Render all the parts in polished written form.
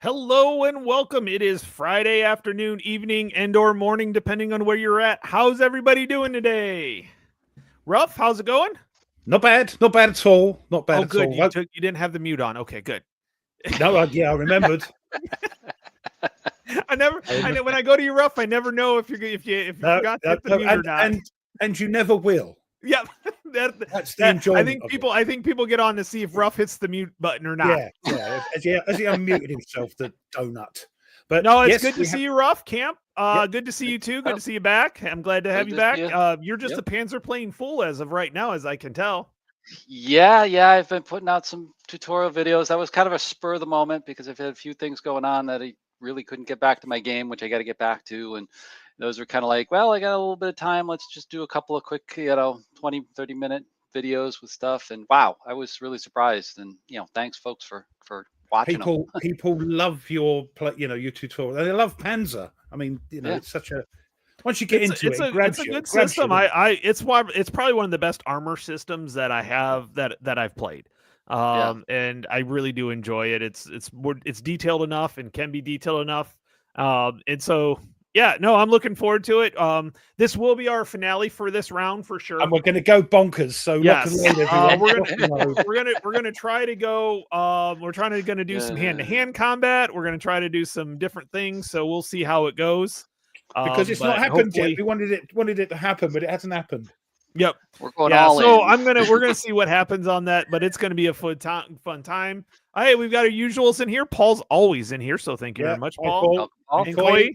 Hello and welcome. It is Friday afternoon, evening, and/or morning, depending on where you're at. How's everybody doing today? Ruff, how's it going? Not bad at all. Not bad at all. You didn't have the mute on. Okay, good. No, I remembered. I know when I go to you, Ruff, I never know if you forgot to hit the mute or not. And you never will. Yeah, that's the enjoyment. I think people get on to see if Ruff hits the mute button or not. Yeah. As he unmuted himself, the donut. But no, it's good to see you, Ruff. Camp. Good to see you too. Good to see you back. I'm glad to have you back. You're just a Panzer playing full as of right now, as I can tell. Yeah. I've been putting out some tutorial videos. That was kind of a spur of the moment because I've had a few things going on that I really couldn't get back to my game, which I got to get back to. And those are kind of like, well, I got a little bit of time. Let's just do a couple of quick, 20, 30 minute videos with stuff. And wow, I was really surprised. And, thanks folks for watching people love your tutorial. They love Panzer. I mean, it's such a, once you get into it, it's a good system. It's probably one of the best armor systems that I have that I've played. And I really do enjoy it. It's detailed enough and can be detailed enough. And so, I'm looking forward to it. This will be our finale for this round for sure. And we're going to go bonkers. So yes, we're gonna try to go. We're going to do some hand-to-hand combat. We're going to try to do some different things. So we'll see how it goes. Because it's not happened yet. We wanted it to happen, but it hasn't happened. Yep. We're going all in. We're gonna see what happens on that, but it's gonna be a fun time. Hey, we've got our usuals in here. Paul's always in here, so thank you very much, Paul. And Coy,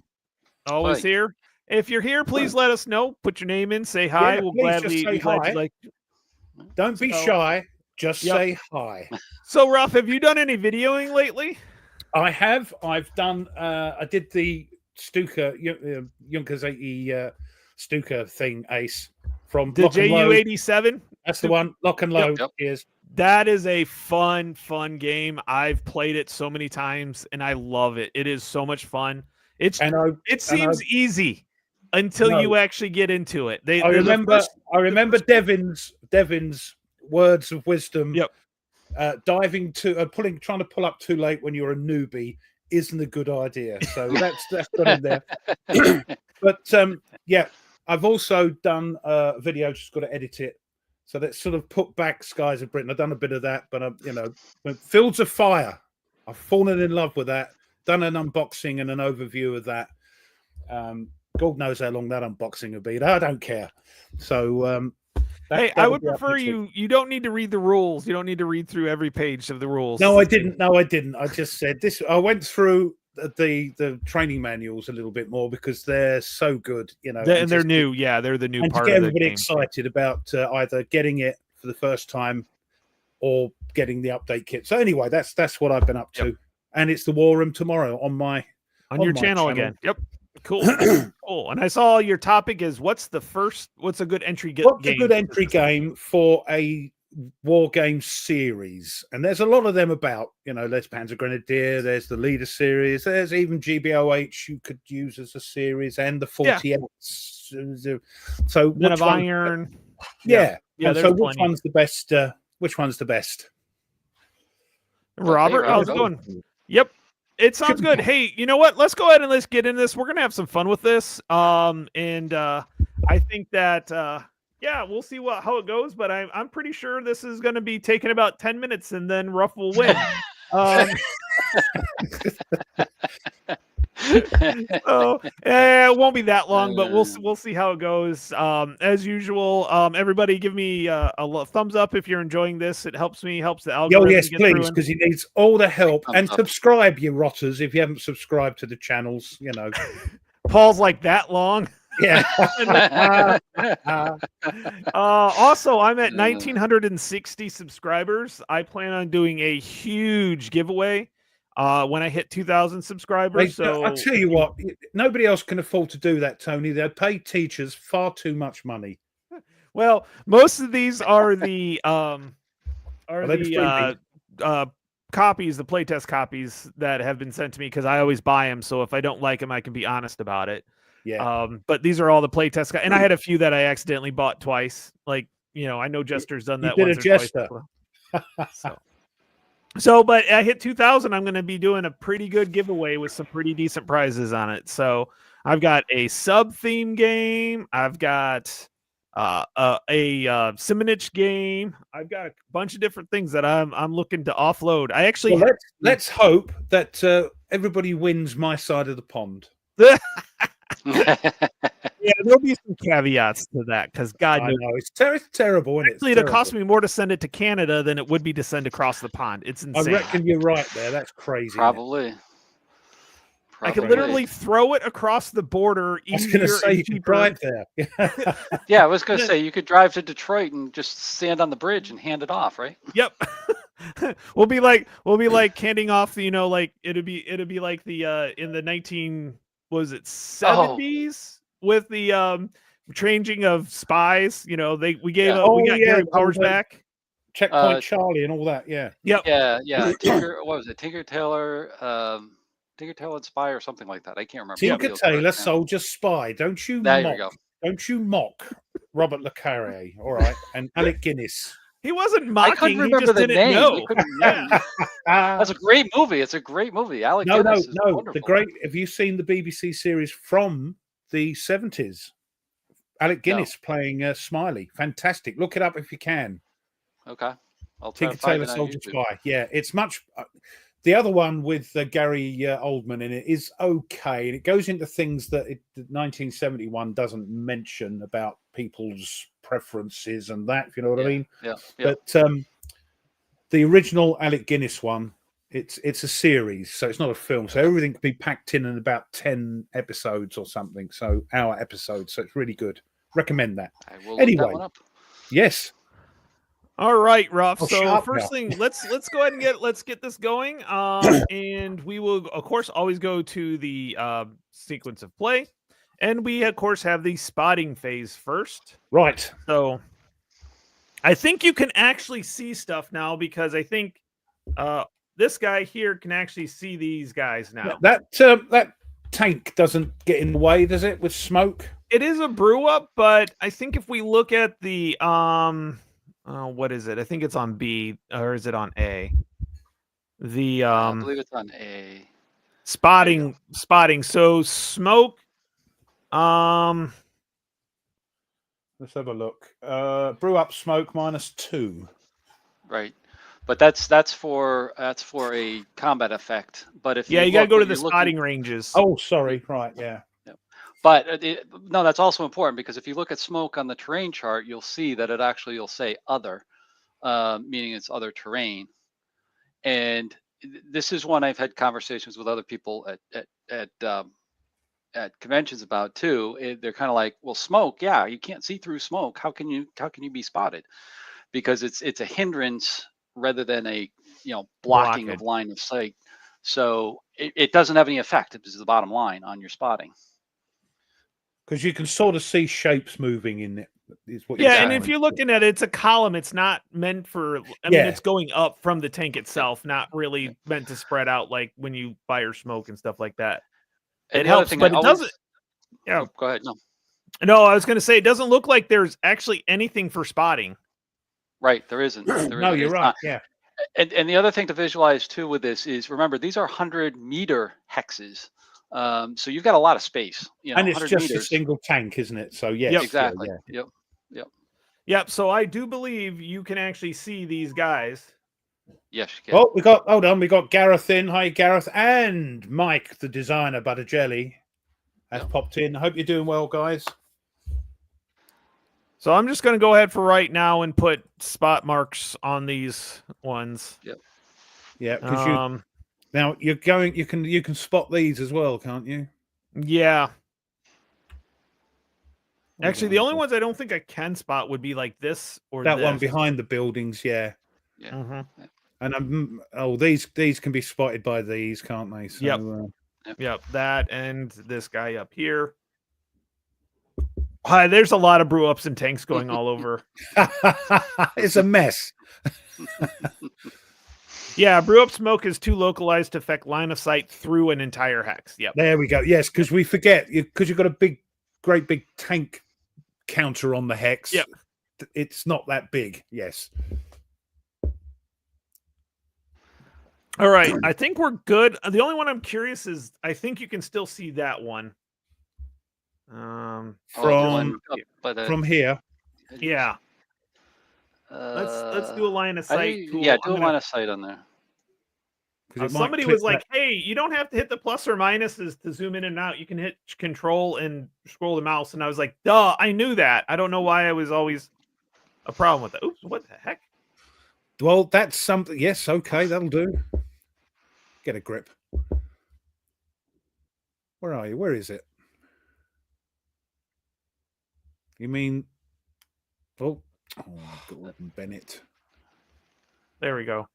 always here. If you're here, please let us know. Put your name in, say hi. We'll gladly say hi. Don't be shy. Just say hi. So, Ruff, have you done any videoing lately? I have. I've done. I did the Stuka Junkers 80 Stuka thing, Ace. From the JU-87. That's the one. Lock and Load. Yep. That is a fun game. I've played it so many times and I love it. It is so much fun. It seems easy until you actually get into it. I remember Devin's words of wisdom. Yep. Diving to trying to pull up too late when you're a newbie isn't a good idea. So that's got in there. But I've also done a video, just got to edit it. So that's sort of put back Skies of Britain. I've done a bit of that, but Fields of Fire. I've fallen in love with that. Done an unboxing and an overview of that. God knows how long that unboxing will be. I don't care. So, I would prefer you don't need to read the rules. You don't need to read through every page of the rules. No, I didn't. I just said this. I went through the training manuals a little bit more because they're so good, and they're new. Yeah, they're the new and part. To get of the everybody game. Excited about either getting it for the first time or getting the update kit. So anyway, that's what I've been up to, and it's the War Room tomorrow on your channel again. Yep, cool, cool. And I saw your topic is what's a good entry game? What's a good entry game for a war game series? And there's a lot of them about, there's Panzer Grenadier, there's the Leader series, there's even GBOH you could use as a series, and the 40X. So Men of Iron. Yeah. So which one's the best? Which one's the best? Robert, how's it going? Yep. It sounds good. Hey, you know what? Let's go ahead and let's get into this. We're gonna have some fun with this. And I think that we'll see how it goes, but I'm pretty sure this is gonna be taking about 10 minutes and then Ruff will win. It won't be that long, but we'll see how it goes. As usual, everybody give me a thumbs up if you're enjoying this. It helps me, helps the algorithm. Oh yes, please, because he needs all the help. And subscribe, you rotters, if you haven't subscribed to the channels. Paul's like that long. Yeah. Also, I'm at 1,960 subscribers. I plan on doing a huge giveaway. when I hit 2,000 subscribers. I'll tell you what, nobody else can afford to do that, Tony. They pay teachers far too much money. Well, most of these are the copies, the playtest copies that have been sent to me because I always buy them. So if I don't like them, I can be honest about it. Yeah. But these are all the playtest, and I had a few that I accidentally bought twice. Like, I know Jester's done that once or twice. So, but I hit 2,000. I'm going to be doing a pretty good giveaway with some pretty decent prizes on it. So I've got a sub theme game. I've got a Simonich game. I've got a bunch of different things that I'm looking to offload. I actually let's hope that everybody wins my side of the pond. Yeah, there'll be some caveats to that because God knows it's terrible. Actually, it'll cost me more to send it to Canada than it would be to send across the pond. It's insane. I reckon you're right there. That's crazy. Probably. I can literally throw it across the border. I was going to say you could drive there. Yeah, I was going to say you could drive to Detroit and just stand on the bridge and hand it off, right? Yep. we'll be like handing off. Like it'd be like the in the 70s with the changing of spies. We got Gary Powers back. Checkpoint Charlie and all that. Yeah. Yep. Yeah. Tinker, what was it? Tinker Tailor and Spy or something like that. I can't remember. Tinker Tailor, Soldier, Spy. Don't you mock Robert Le Carre, all right, and Alec Guinness. He wasn't mocking. I couldn't remember the name. That's a great movie. It's a great movie. Alec Guinness is wonderful. Have you seen the BBC series from the 70s? Alec Guinness playing Smiley. Fantastic. Look it up if you can. Okay. I'll try Tinker Tailor, Soldier, Spy. Yeah, it's much. The other one with Gary Oldman in it is okay, and it goes into things that 1971 doesn't mention about people's preferences and that, if you know what I mean. Yeah. But the original Alec Guinness one, it's a series, so it's not a film. So everything can be packed in about 10 episodes or something. So hour episodes. So it's really good. Recommend that. I will look that one up. Yes. All right, Ruff. So first thing, let's go ahead and get this going. And we will, of course, always go to the sequence of play, and we of course have the spotting phase first. Right. So I think you can actually see stuff now because I think this guy here can actually see these guys now. That tank doesn't get in the way, does it? With smoke. It is a brew up, but I think if we look at the what is it? I think it's on B, or is it on A? The I believe it's on A. Spotting. So smoke. Let's have a look. Brew up smoke -2. Right, but that's for a combat effect. But if you got to go to the spotting ranges. Oh, sorry. Right. Yeah. But no, that's also important because if you look at smoke on the terrain chart, you'll see that you'll say other, meaning it's other terrain. And this is one I've had conversations with other people at conventions about too. They're kind of like, well, smoke, yeah, you can't see through smoke. How can you be spotted? Because it's a hindrance rather than a blocking of line of sight. So it doesn't have any effect. This is the bottom line on your spotting. Because you can sort of see shapes moving in it. And if you're looking at it, it's a column. It's not meant for. I mean, it's going up from the tank itself, not really meant to spread out like when you fire smoke and stuff like that. It helps, but it doesn't. Yeah, go ahead. No, I was going to say it doesn't look like there's actually anything for spotting. Right, there isn't. No, you're right. Yeah. And the other thing to visualize too with this is, remember, these are 100-meter hexes. So you've got a lot of space, and it's just a single tank, isn't it? So yes, exactly. Yep. So I do believe you can actually see these guys. Yes, you can. Oh, we got Gareth in. Hi, Gareth, and Mike, the designer, Butter Jelly, has popped in. I hope you're doing well, guys. So I'm just going to go ahead for right now and put spot marks on these ones. Yep. Yeah, because now you're going. You can spot these as well, can't you? Yeah. Actually, the only ones I don't think I can spot would be like this or that this. one behind the buildings. Yeah. Yeah. And these can be spotted by these, can't they? So, Yep. That and this guy up here. Hi, there's a lot of brew ups and tanks going all over. it's a mess. Yeah, brew up smoke is too localized to affect line of sight through an entire hex. Yep. There we go. Yes, because we forget because you've got a great big tank counter on the hex. Yep. It's not that big. Yes. All right. I think we're good. The only one I'm curious is I think you can still see that one. From here. Yeah. Let's do a line of sight. Cool. Yeah, do a line of sight on there. Somebody was like, "Hey, you don't have to hit the plus or minuses to zoom in and out. You can hit control and scroll the mouse." And I was like, "Duh, I knew that. I don't know why I was always a problem with that." Oops, what the heck? Well, that's something. Yes, okay, that'll do. Get a grip. Where are you? Where is it? You mean? Oh, Gordon Bennett. There we go.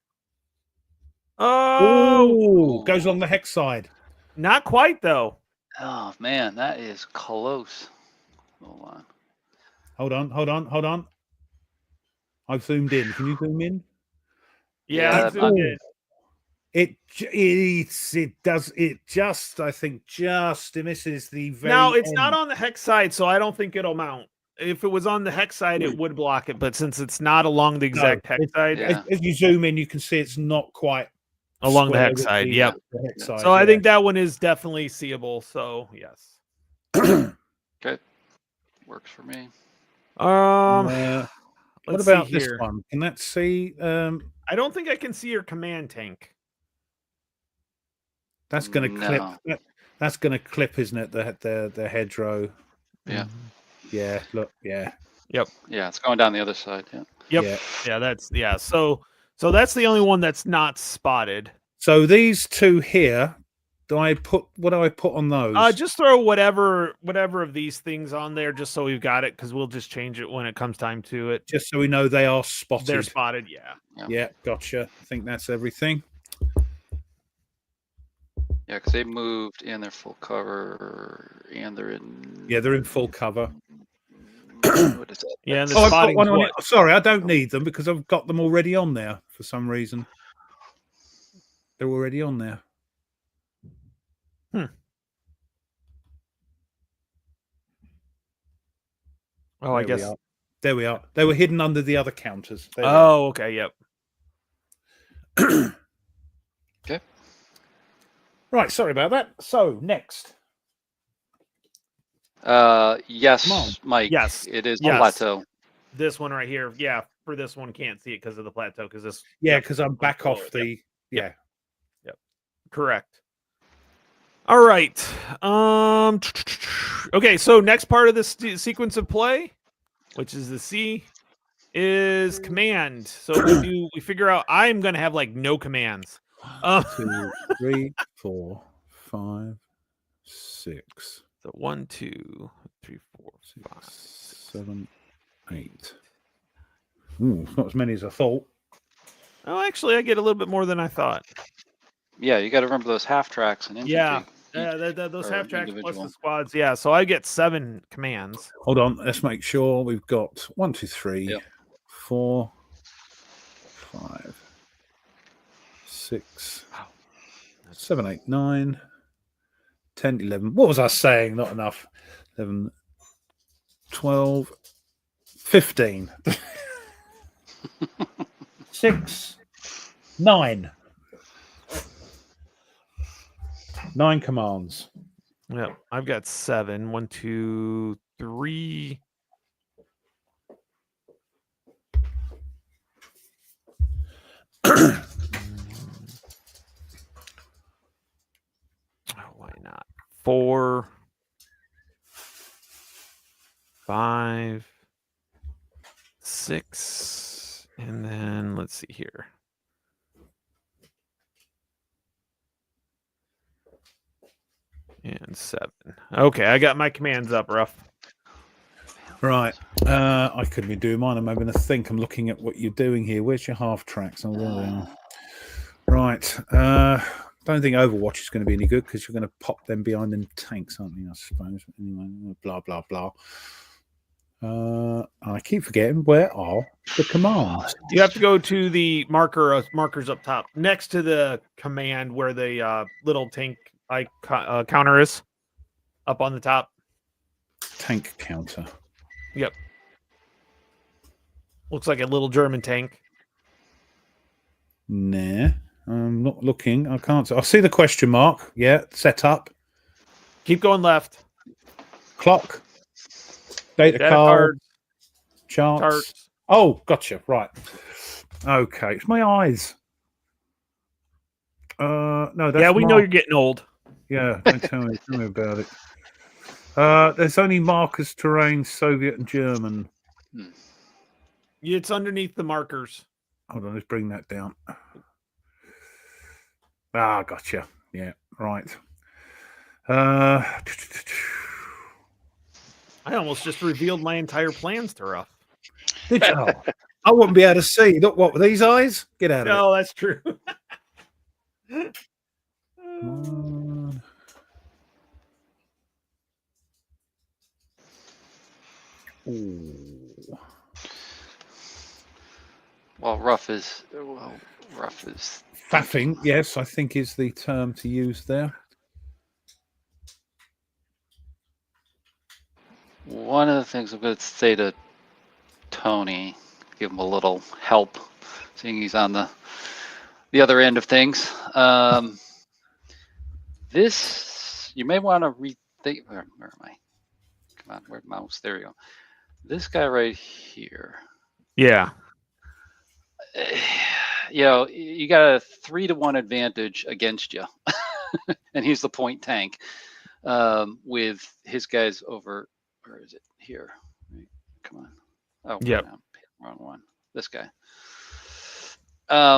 Oh, goes on the hex side. Not quite though. Oh man, that is close. Hold on. I've zoomed in. Can you zoom in? Yeah, I've zoomed in. It does. It just, I think, just misses the very. Now it's end. not on the hex side, so I don't think it'll mount. If it was on the hex side, it would block it. But since it's not along the exact hex side, if you zoom in, you can see it's not quite along the hex side. Yep. The hex side, so I think that one is definitely seeable. So yes. Okay. Works for me. What about this one? Can that see? I don't think I can see your command tank. That's going to clip. That's going to clip, isn't it? The hedgerow. Yeah. Yeah. Look. Yeah. Yep. Yeah, it's going down the other side. Yeah. Yep. Yeah. So that's the only one that's not spotted. So these two here. What do I put on those? Just throw whatever of these things on there, just so we've got it, because we'll just change it when it comes time to it. Just so we know they are spotted. They're spotted. Yeah. Yeah. Gotcha. I think that's everything. Yeah, because they moved and they're full cover, and they're in. Yeah, they're in full cover. What is that? Yeah, and I've got one on it. Sorry, I don't need them because I've got them already on there for some reason. They're already on there. Oh, I guess. There we are. They were hidden under the other counters. Okay. Yep. Okay. Right. Sorry about that. So next. Yes, Mike. Yes, it is the plateau. This one right here. Yeah, for this one, can't see it because of the plateau. Because this. Yeah, because I'm back off the. Yep. Correct. All right. Okay. So next part of this sequence of play, which is the C, is command. So we figure out I'm gonna have like no commands. 2, 3, 4, 5, 6. So 1, 2, 3, 4, 5, 7, 8. Ooh, it's not as many as I thought. Oh, actually, I get a little bit more than I thought. Yeah, you got to remember those half tracks and infantry. Yeah, those half tracks plus the squads. Yeah, so I get 7 commands. Hold on, let's make sure we've got 1, 2, 3, 4, 5, 6, 7, 8, 9, 10, 11. What was I saying? Not enough. 11, 12, 15. 6, 9. 9 commands. Yeah, I've got 7. 1, 2, 3. Why not? 4, 5, 6, and then let's see here. And 7. Okay, I got my commands up, Ruff. Right. I could be doing mine. I'm having to think. I'm looking at what you're doing here. Where's your half tracks? Oh, there they are. Right. Don't think Overwatch is going to be any good because you're going to pop them behind them tanks, aren't you? I suppose. Anyway, blah blah blah. I keep forgetting, where are the commands? You have to go to the markers up top, next to the command where the little tank counter is, up on the top. Tank counter. Yep. Looks like a little German tank. Nah, I'm not looking. I can't. I see the question mark. Yeah, set up. Keep going left. Clock. Data card. Cards. Charts. Oh, gotcha. Right. Okay. It's my eyes. No, that's yeah, we know you're getting old. Yeah, don't tell me about it. There's only markers, terrain, Soviet and German. It's underneath the markers. Hold on, let's bring that down. Ah, gotcha. Yeah, right. I almost just revealed my entire plans to Ruff. Did you? Oh, I wouldn't be able to see. Look, what with these eyes? Get out of it. No, that's true. Well, Ruff is faffing. Yes, I think is the term to use there. One of the things I'm going to say to Tony, give him a little help, seeing he's on the other end of things. This, you may want to rethink. Where am I? Come on, where's the mouse? There you go. This guy right here. Yeah. You know, you got a 3-to-1 advantage against you, and he's the point tank with his guys over. Where is it? Here. Right. Come on. Oh, yep. No, wrong one. This guy. I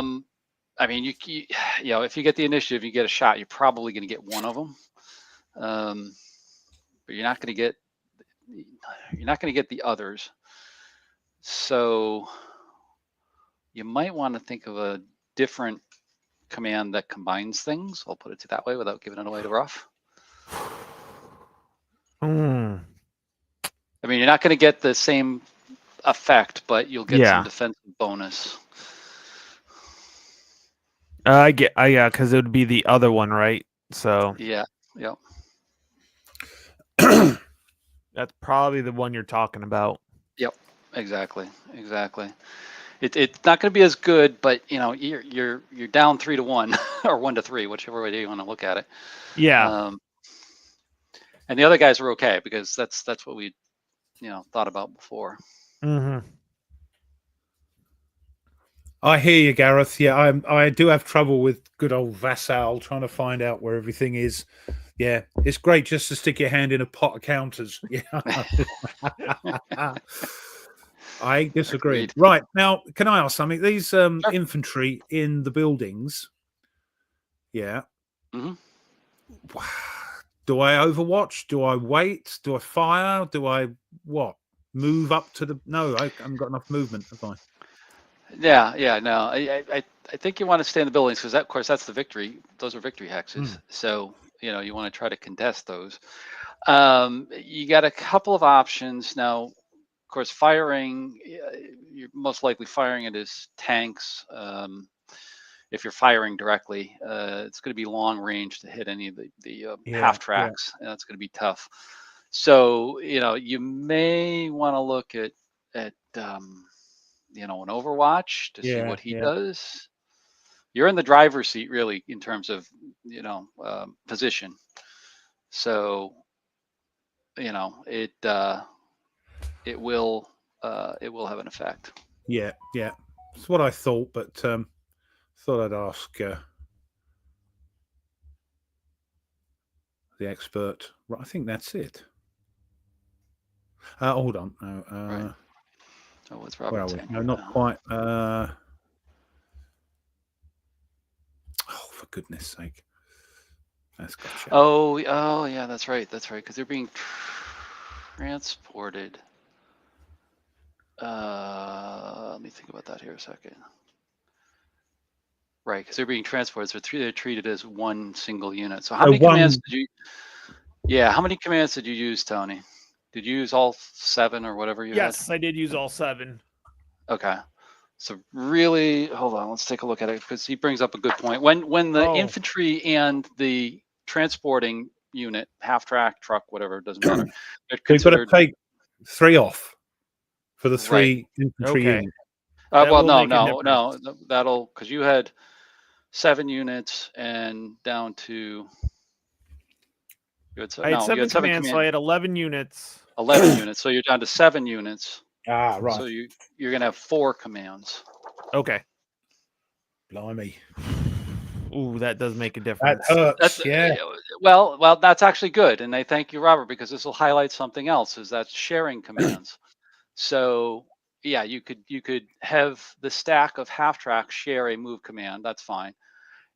mean, you know, if you get the initiative, you get a shot. You're probably going to get one of them, but you're not going to get the others. So you might want to think of a different command that combines things. I'll put it that way without giving it away to Ruff. I mean, you're not going to get the same effect, but you'll get some defensive bonus. Yeah, because it would be the other one, right? So yeah. That's probably the one you're talking about. Yep, exactly. It's not going to be as good, but you know, you're down 3-to-1 or 1-to-3, whichever way you want to look at it. Yeah. And the other guys are okay because that's what we, you know, thought about before. Mm-hmm. I hear you, Gareth. Yeah, I do have trouble with good old Vassal trying to find out where everything is. Yeah, it's great just to stick your hand in a pot of counters. Yeah. I disagree. Agreed. Right, now, can I ask something? These infantry in the buildings, yeah. Mm-hmm. Do I overwatch? Do I wait? Do I fire? Do I what? Move up to the... No, I haven't got enough movement, have I? Yeah, no. I think you want to stay in the buildings because, of course, that's the victory. Those are victory hexes. So, you know, you want to try to contest those. You got a couple of options. Now, of course, firing, you're most likely firing it as tanks. If you're firing directly, it's going to be long range to hit any of the half tracks, and that's going to be tough. So, you know, you may want to look at you know, an Overwatch to see what he does. You're in the driver's seat, really, in terms of, you know, position. So, you know, it will have an effect. Yeah. That's what I thought, but thought I'd ask the expert. Right, I think that's it. Hold on. No, right. So what's where Robert are we? saying? No, not quite. Oh, for goodness sake. That's gotcha. Oh, yeah, that's right. Because they're being transported. Let me think about that here a second. Right, because they're being transported, so they're treated as one single unit. So how many commands did you? Yeah, how many commands did you use, Tony? Did you use all 7 or whatever you had? Yes, I did use all 7. Okay. So really, hold on, let's take a look at it because he brings up a good point. When the infantry and the transporting unit, half-track, truck, whatever, it doesn't matter. They're considered. We've got to take 3 off for the 3 infantry Okay. units. Well, no, that'll, because you had 7 units and down to. I had 7 commands, so I had 11 units. 11 units, so you're down to 7 units. Ah, right. So you're gonna have 4 commands. Okay. Blimey. Ooh, that does make a difference. That hurts. Yeah. Well, that's actually good, and I thank you, Robert, because this will highlight something else. Is that sharing commands? So yeah, you could have the stack of half-track share a move command. That's fine.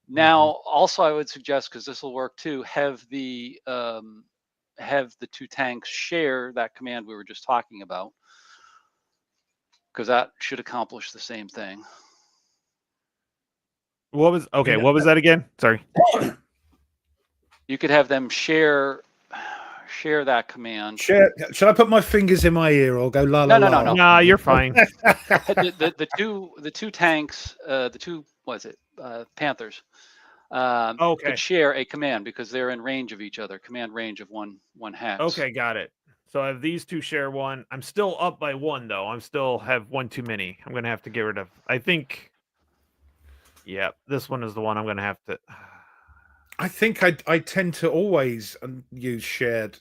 Now, also, I would suggest, because this will work too, have the 2 tanks share that command we were just talking about, because that should accomplish the same thing. What was that again? Sorry. You could have them share that command. Share. Shall I put my fingers in my ear or go la la la? No. Nah, you're fine. the two tanks, Panthers, could share a command because they're in range of each other, command range of one hex. Okay, got it. So I have these 2 share 1. I'm still up by 1 though. I'm still have 1 too many. I'm gonna have to get rid of. I think. Yeah, this one is the one I'm gonna have to. I think I tend to always use shared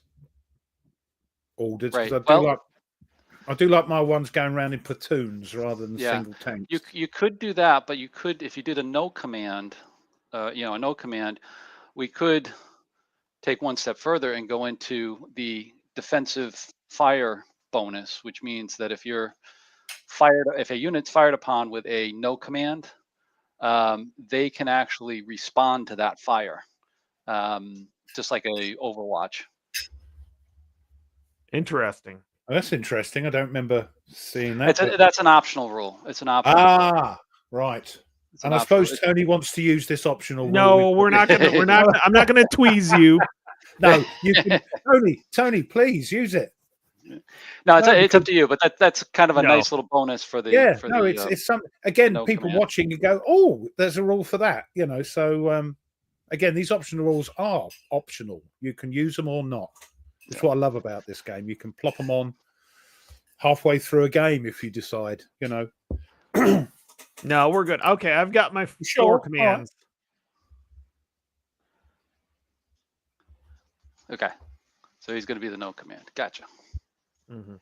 orders because I do like my ones going around in platoons rather than single tanks. You could do that, but you could, if you did a no command, a no command, we could take one step further and go into the defensive fire bonus, which means that if a unit's fired upon with a no command, they can actually respond to that fire, just like a Overwatch. Interesting. Oh, that's interesting. I don't remember seeing that. That's an optional rule. It's an optional. Ah, right. And I suppose Tony wants to use this optional. No, we're not gonna. I'm not gonna tweeze you. No, you can. Tony, please use it. No, it's up to you, but that's kind of a nice little bonus for the. Yeah, it's some again. People watching, you go, oh, there's a rule for that, So again, these optional rules are optional. You can use them or not. That's what I love about this game. You can plop them on halfway through a game if you decide. No, we're good. Okay, I've got my 4 commands. Okay, so he's going to be the no command. Gotcha. So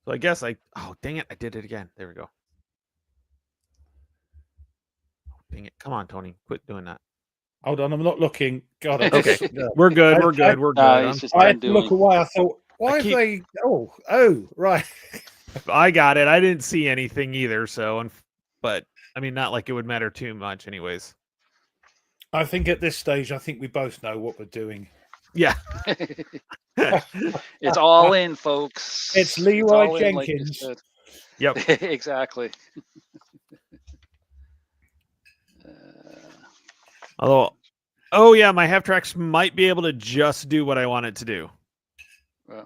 I guess oh, dang it, I did it again. There we go. Oh, dang it. Come on, Tony. Quit doing that. Hold on, I'm not looking. God, okay. We're good. We're good. I had to look away. I thought, why have they? Oh, right. I got it. I didn't see anything either. So, but I mean, not like it would matter too much, anyways. I think at this stage, we both know what we're doing. Yeah. It's all in, folks. It's Leroy Jenkins. Yep. Exactly. Although, yeah, my half tracks might be able to just do what I want it to do,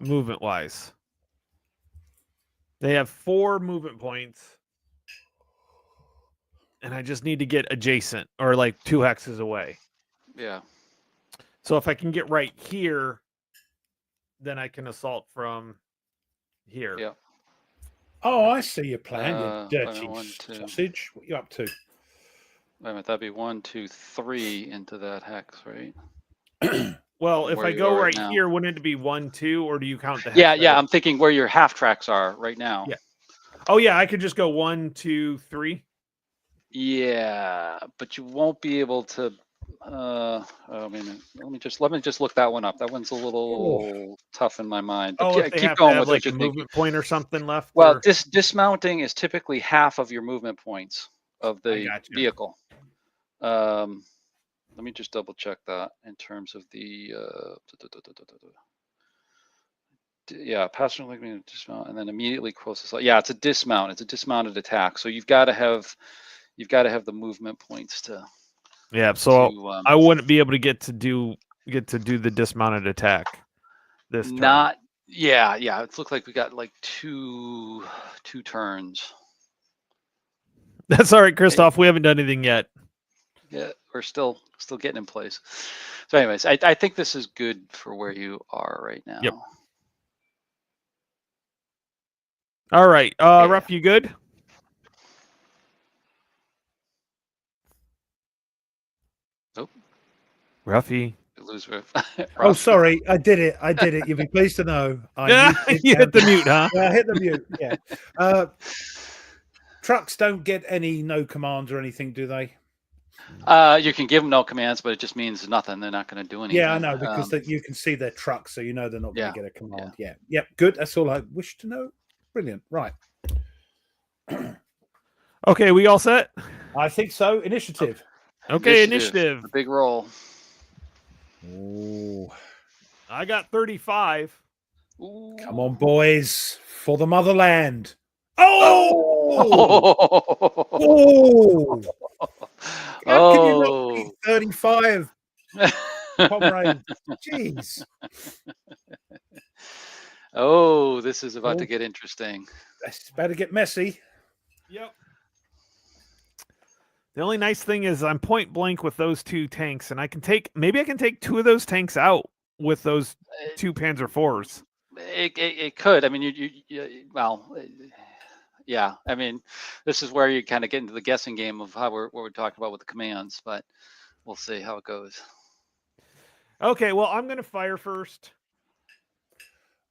movement wise. They have 4 movement points, and I just need to get adjacent or like 2 hexes away. Yeah. So if I can get right here, then I can assault from here. Yeah. Oh, I see your plan. You dirty sausage. What are you up to? Wait a minute, that'd be 1, 2, 3 into that hex, right? Well, if I go right here, wouldn't it be 1, 2, or do you count the hex? Yeah. I'm thinking where your half tracks are right now. Yeah. Oh yeah, I could just go 1, 2, 3. Yeah, but you won't be able to. I mean, let me just look that one up. That one's a little tough in my mind. But keep going with like a movement point or something left. Well, dismounting is typically half of your movement points of the vehicle. Let me just double check that in terms of the Yeah, passenger like dismount, and then immediately closest. Yeah, it's a dismount. It's a dismounted attack. So you've got to have the movement points to. Yeah, so to I wouldn't be able to get to do the dismounted attack this turn. not. Yeah. It looks like we got like two turns. That's all right, Christoph. We haven't done anything yet. Yeah, we're still getting in place. So, anyways, I think this is good for where you are right now. Yep. All right, Ruff, you good? Nope. Ruffy. Lose Ruff. Oh, sorry, I did it. You'll be pleased to know. You hit the mute, huh? Yeah, I hit the mute. Yeah. Trucks don't get any no commands or anything, do they? You can give them no commands, but it just means nothing. They're not going to do anything. Yeah, I know, because you can see their trucks, so you know they're not going to get a command. Yeah. Yep, good. That's all I wish to know. Brilliant. Right. Okay, we all set? I think so. Initiative. Okay, initiative. The big roll. Oh, I got 35. Ooh. Come on, boys, for the motherland. Oh! Oh! How can you not beat 35? Comrade? Jeez. Oh, this is about to get interesting. That's about to get messy. Yep. The only nice thing is I'm point blank with those two tanks, and maybe I can take two of those tanks out with those two Panzer IVs. It could. I mean, yeah. I mean, this is where you kind of get into the guessing game of how what we're talking about with the commands, but we'll see how it goes. Okay, well, I'm going to fire first.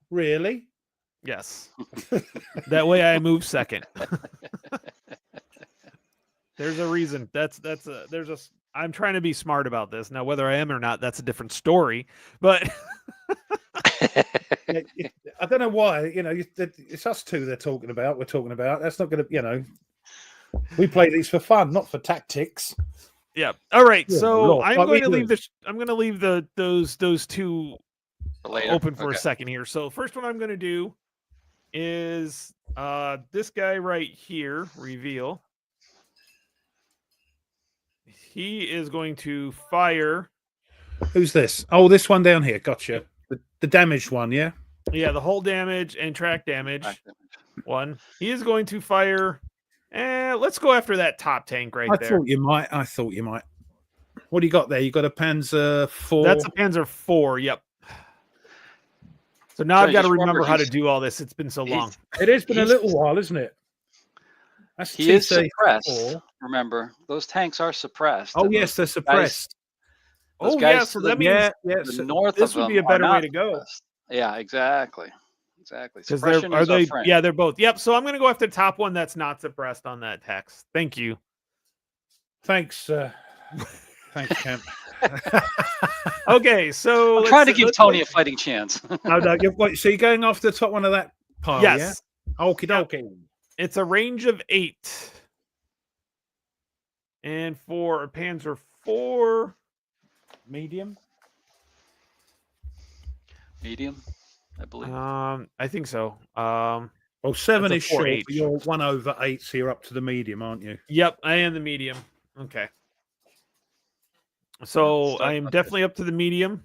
Really? Yes. That way I move second. There's a reason. I'm trying to be smart about this. Now, whether I am or not, that's a different story. But I don't know why. It's us two they're talking about. We're talking about. That's not going to. We play these for fun, not for tactics. Yeah. All right. Yeah, so Lord, I'm going to leave this. I'm going to leave those two open for a second here. So first one I'm going to do is this guy right here. Reveal. He is going to fire. Who's this? Oh, this one down here. Gotcha. The damaged one, yeah? Yeah, the hull damage and track damage. One. He is going to fire. Let's go after that top tank right there. I thought you might. What do you got there? You got a Panzer IV? That's a Panzer IV, yep. So now I've got to remember how to do all this. It's been so long. It has been a little while, isn't it? He is suppressed. Remember, those tanks are suppressed. Oh, yes, they're suppressed. Oh, yeah, so that means the north this would be a better way to go. Suppressed. Yeah, exactly. Because they're both. Yep. So I'm going to go after the top one that's not suppressed on that text. Thank you. Thanks. Thanks, Camp. Okay, so I'm trying to give Tony a fighting chance. No, so you're going after the top one of that pile, yes. Yeah? Okie dokie. It's a range of 8. And for a Panzer IV, medium, I believe. I think so. 7 is short. But you're 1 over 8, so you're up to the medium, aren't you? Yep, I am the medium. Okay. So I am definitely up to the medium.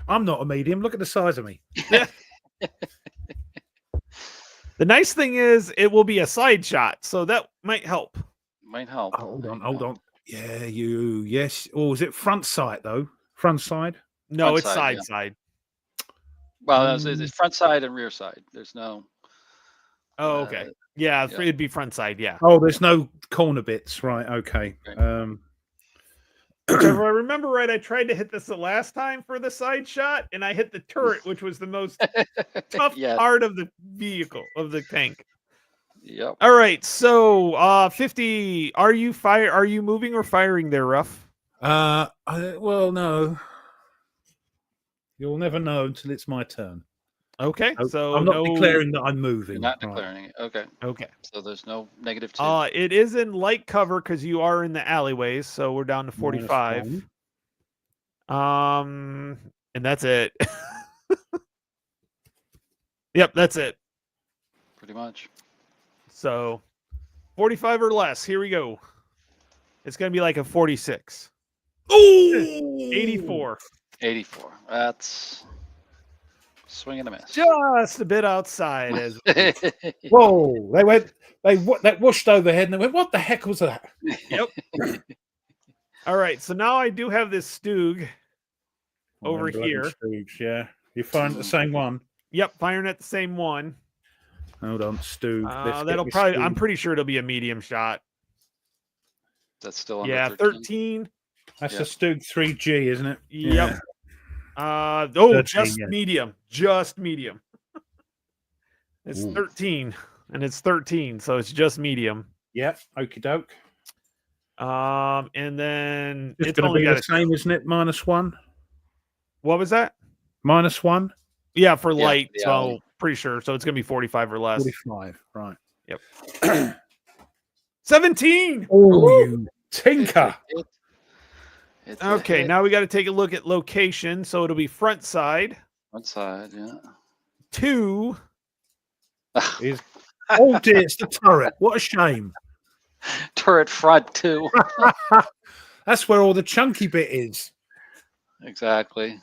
I'm not a medium. Look at the size of me. The nice thing is it will be a side shot, so that might help. Hold on. Yeah, yes. Oh, is it front sight though? Front side? No, it's side. Well, it's front side and rear side. There's no. Oh, okay. Yeah, it'd be front side. Yeah. Oh, there's no corner bits, right? Okay. If I remember right, I tried to hit this the last time for the side shot, and I hit the turret, which was the most tough part of the vehicle, of the tank. Yep. All right, so 50. Are you moving or firing there, Ruff? Well, no. You'll never know until it's my turn. Okay, so I'm not declaring that I'm moving. You're not declaring it. Okay. Okay. So there's no -2. It is in light cover because you are in the alleyways, so we're down to 45. And that's it. Yep, that's it. Pretty much. So 45 or less. Here we go. It's going to be like a 46. Ooh! 84. 84. That's swing and a miss. Just a bit outside. As Whoa! They whooshed overhead, and they went, "What the heck was that?" Yep. All right. So now I do have this Stug over here. Stooge, yeah, you're firing the same one. Yep, firing at the same one. Hold on, Stooge. That'll probably. I'm pretty sure it'll be a medium shot. That's still under 13. That's a Stug 3G, isn't it? Yep. Yeah. 13, just medium. Just medium. It's 13, and it's 13, so it's just medium. Yep. Okie doke. And then it's going to be the same, isn't it? -1. What was that? -1. Yeah, for light. Yeah. So pretty sure. So it's going to be 45 or less. 45, right? Yep. 17. Oh, you tinker! Okay, now we got to take a look at location. So it'll be front side. Front side, yeah. 2. Oh dear, it's the turret. What a shame. Turret front 2. That's where all the chunky bit is. Exactly.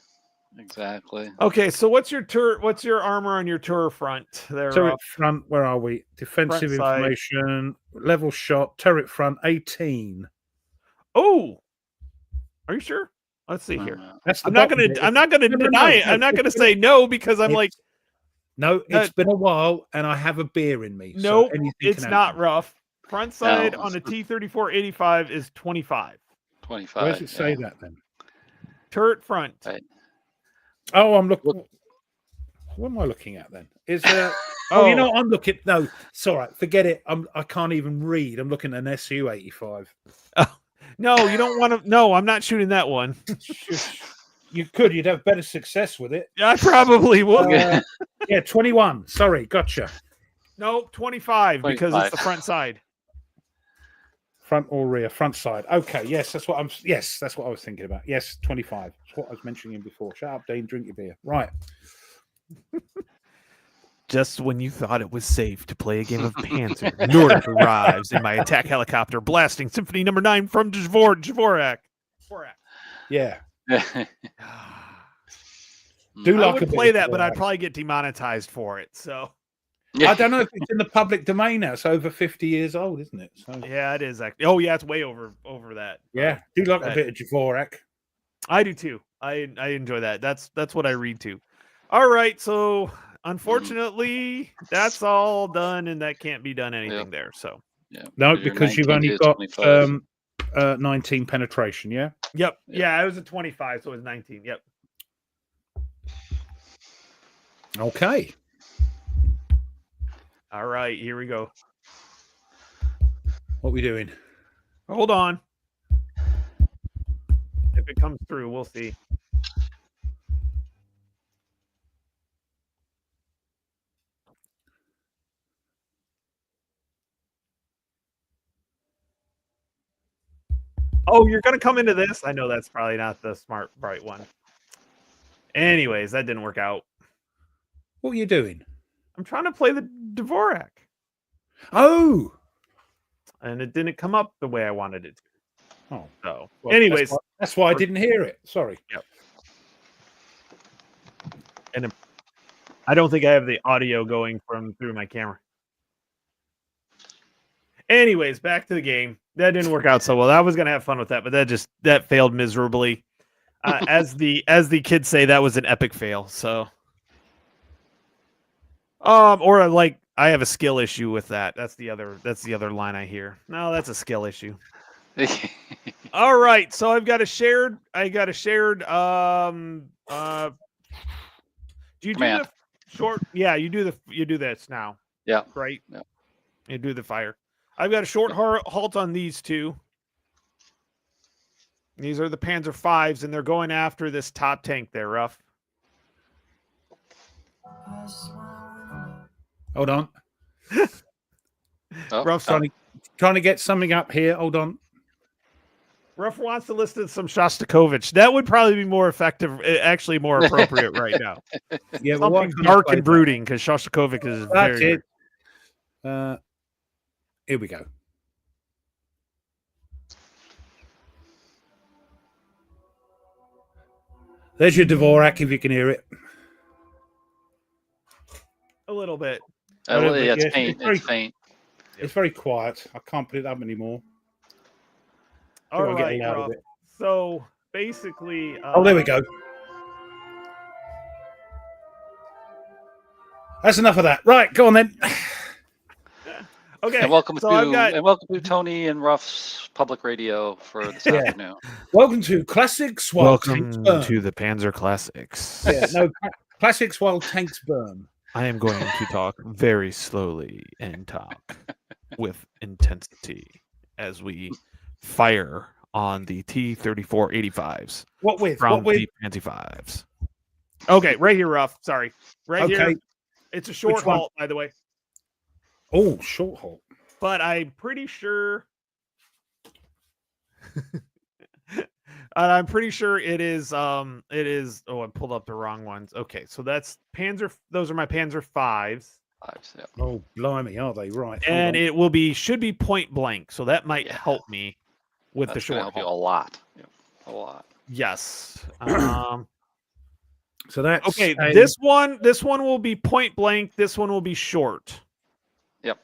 Okay, so what's your armor on your turret front? There. Turret front, where are we? Defensive information, level shot, turret front 18. Oh. Are you sure? Let's see here. I'm not going to deny it. I'm not going to say no because I'm like, no, it's been a while and I have a beer in me. Nope, so it's not rough. Front side on a T-34-85 is 25. 25. Where does it say that then? Turret front. Right. Oh, I'm looking. What am I looking at then? Is oh, you know, I'm looking. No, it's all right. Forget it. I can't even read. I'm looking at an SU-85. Oh. No, you don't want to. No, I'm not shooting that one. You could. You'd have better success with it. I probably would. Yeah, 21. Sorry, gotcha. No, 25 because it's the front side. Front or rear? Front side. Okay. Yes, that's what I'm. Yes, that's what I was thinking about. Yes, 25. That's what I was mentioning before. Shut up, Dean. Drink your beer. Right. Just when you thought it was safe to play a game of Panzer, Nordic arrives in my attack helicopter, blasting Symphony No. 9 from Dvorak. Yeah. I would play that, but I'd probably get demonetized for it. So I don't know if it's in the public domain now. It's over 50 years old, isn't it? So yeah, it is. Actually. Oh, yeah, it's way over that. Yeah, do like a bit of Dvorak. I do too. I enjoy that. That's what I read too. All right, so. Unfortunately, that's all done, and that can't be done anything there. So, no, because you've only got 19 penetration. Yeah. Yep. Yeah, I was at 25, so it was 19. Yep. Okay. All right, here we go. What are we doing? Hold on. If it comes through, we'll see. Oh, you're going to come into this? I know that's probably not the smart, bright one. Anyways, that didn't work out. What are you doing? I'm trying to play the Dvorak. Oh! And it didn't come up the way I wanted it to. Oh. So, well, anyways. That's why I didn't hear it. Sorry. Yep. And I don't think I have the audio going through my camera. Anyways, back to the game. That didn't work out so well. I was gonna have fun with that, but that failed miserably. As the kids say, that was an epic fail. So, or like I have a skill issue with that. That's the other line I hear. No, that's a skill issue. All right, so I got a shared. Do you do the short? Yeah, you do this now. Yeah. Right. Yeah. You do the fire. I've got a short halt on these two. These are the Panzer 5s, and they're going after this top tank there, Rough. Hold on. Rough's trying to get something up here. Hold on. Ruff wants to listen to some Shostakovich. That would probably be more effective, actually more appropriate right now. Yeah, but Something dark and brooding, because Shostakovich is That's very. it. Here we go. There's your Dvorak, if you can hear it. A little bit. It's yes, faint. It's faint. It's very quiet. I can't put it up anymore. All I'll get right, loud Ruff. of it. So basically, Oh, there we go. That's enough of that. Right, go on then. Okay. And welcome so to Tony and Ruff's public radio for this afternoon. Welcome to Classics While Tanks Burn. to the Panzer Classics. Yeah, no, Classics While Tanks Burn. I am going to talk very slowly and talk with intensity as we fire on the T-34-85s. What with? From What with? the Panzer 5s. Okay, right here, Ruff. Sorry. Right here. It's a short halt, by the way. Oh, short halt. But I'm pretty sure. I'm pretty sure it is. It is. Oh, I pulled up the wrong ones. Okay, so that's Panzer. Those are my Panzer 5s. Yeah. Oh, blimey, are they right? And it will be should be point blank, so that might help me with the short help you a halt. lot. A lot. Yes. So that's okay. This one will be point blank. This one will be short. Yep.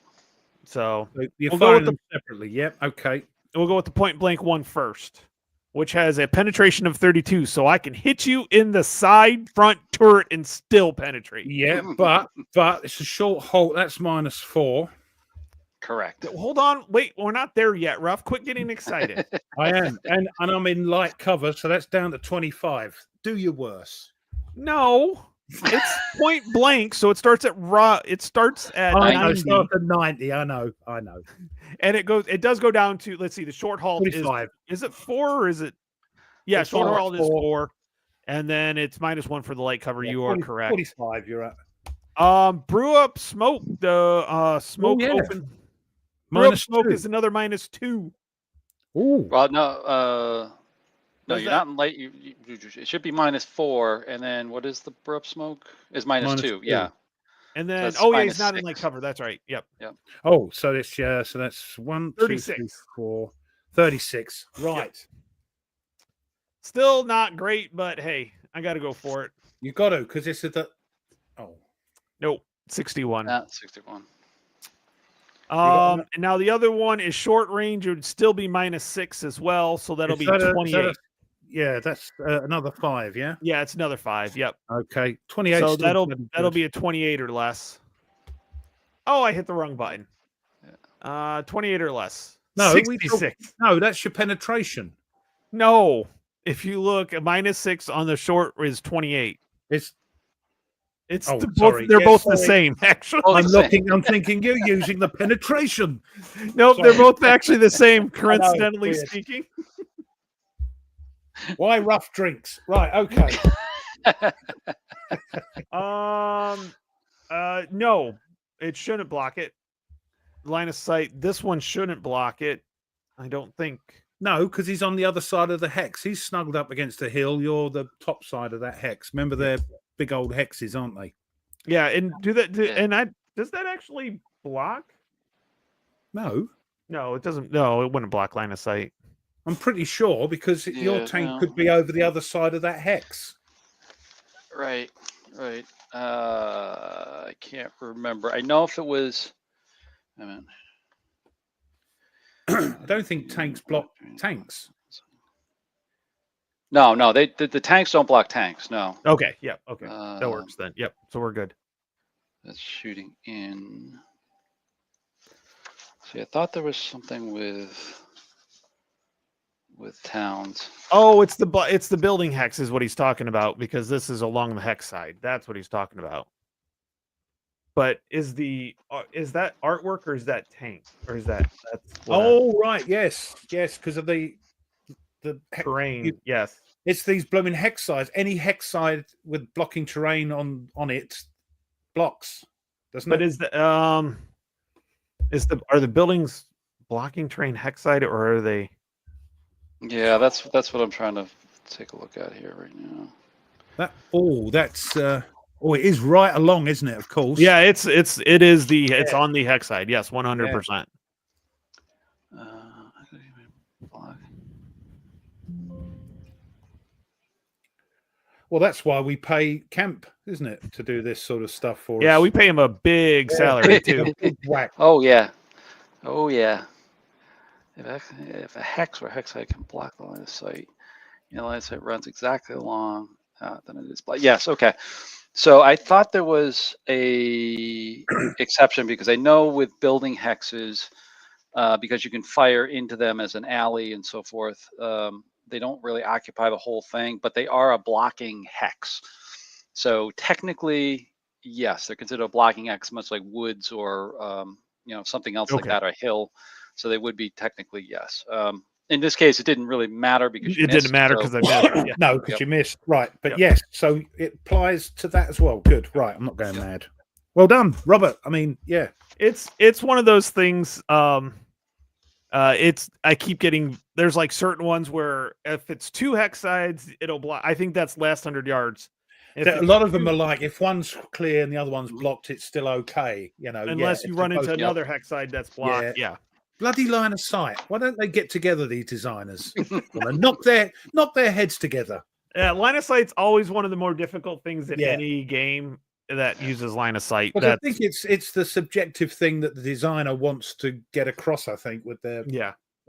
So So you're firing them separately. Yep. Okay. We'll go with the point blank one first, which has a penetration of 32, so I can hit you in the side front turret and still penetrate. Yeah, but it's a short halt. That's -4. Correct. Hold on, wait, we're not there yet, Ruff. Quit getting excited. I am, and I'm in light cover, so that's down to 25. Do your worst. No, it's point blank, so it starts at It starts at 90. It starts at 90. I know. And it does go down to, let's see, the short halt 45. Is it 4 or is it? Yeah, It's short 4. halt is 4. And then it's -1 for the light cover. You are correct. 45, you're at. Brew up smoke. The smoke open. Brew up smoke is another -2. Ooh. Well, no, you're not in light. It should be -4, and then what is the brew up smoke? Is -2. Yeah. And then So he's not in light cover. That's right. Yep. Oh, so it's so that's 1, 2, 36. 3, 4, 36. Right. Yep. Still not great, but hey, I got to go for it. You got to, because it's at the. Oh. Nope. 61. 61. And now the other one is short range. It would still be -6 as well, so that'll be 28. Yeah, that's another 5. Yeah. Yeah, it's another 5. Yep. Okay, 28. So that'll be a 28 or less. Oh, I hit the wrong button. 28 or less. No, 66. No, that's your penetration. No, if you look, at -6 on the short is 28. They're both the same, actually. I'm thinking you're using the penetration. Nope, they're both actually the same, coincidentally speaking. Why rough drinks? Right, okay. No, it shouldn't block it. Line of sight. This one shouldn't block it. I don't think. No, because he's on the other side of the hex. He's snuggled up against the hill. You're the top side of that hex. Remember, they're big old hexes, aren't they? Yeah, and does that actually block? No, it doesn't. No, it wouldn't block line of sight. I'm pretty sure because your tank could be over the other side of that hex. Right. I can't remember. I know if it was. I don't think tanks block tanks. No, the tanks don't block tanks. No. Okay. Yep. Okay. That works then. Yep. So we're good. That's shooting in. See, I thought there was something with towns. Oh, it's the building hex is what he's talking about, because this is along the hex side. That's what he's talking about. But is that artwork or is that tank or is that's right, yes, because of the terrain? Yes, it's these blooming hex sides. Any hex side with blocking terrain on it blocks, doesn't it? But are the buildings blocking terrain hex side, or are they? Yeah, that's what I'm trying to take a look at here right now. That's it is right along, isn't it? Of course. Yeah, it's on the hex side. Yes, 100%. Well, that's why we pay Camp, isn't it, to do this sort of stuff for us? Yeah, we pay him a big salary too. Big whack. Oh yeah. If a hex or hexite can block the line of sight, line of sight runs exactly along. Then it is. Yes. Okay. So I thought there was a exception because I know with building hexes, because you can fire into them as an alley and so forth. They don't really occupy the whole thing, but they are a blocking hex. So technically, yes, they're considered a blocking hex, much like woods or something else like that, or a hill. So they would be technically yes. In this case, it didn't really matter because it didn't matter because I missed. Yeah. No, because you missed. Right, but yes, so it applies to that as well. Good. Right, I'm not going mad. Well done, Robert. I mean, yeah, it's one of those things. I keep getting there's like certain ones where if it's 2 hex sides, it'll block. I think that's last 100 yards. A lot of them are like if one's clear and the other one's blocked, it's still okay. Unless you run into another hex side that's blocked. Yeah. Bloody line of sight. Why don't they get together, these designers? knock their heads together. Yeah, line of sight's always one of the more difficult things in any game that uses line of sight. But I think it's the subjective thing that the designer wants to get across. I think with their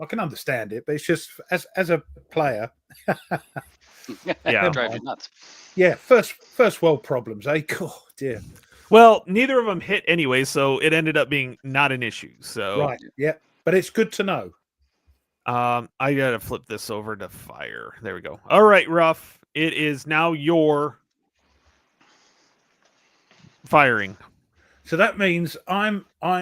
I can understand it, but it's just as a player, drive you nuts. Yeah, first world problems, eh? Oh dear. Well, neither of them hit anyway, so it ended up being not an issue. So right, yeah, but it's good to know. I gotta flip this over to fire. There we go. All right, Ruff. It is now your firing. So that means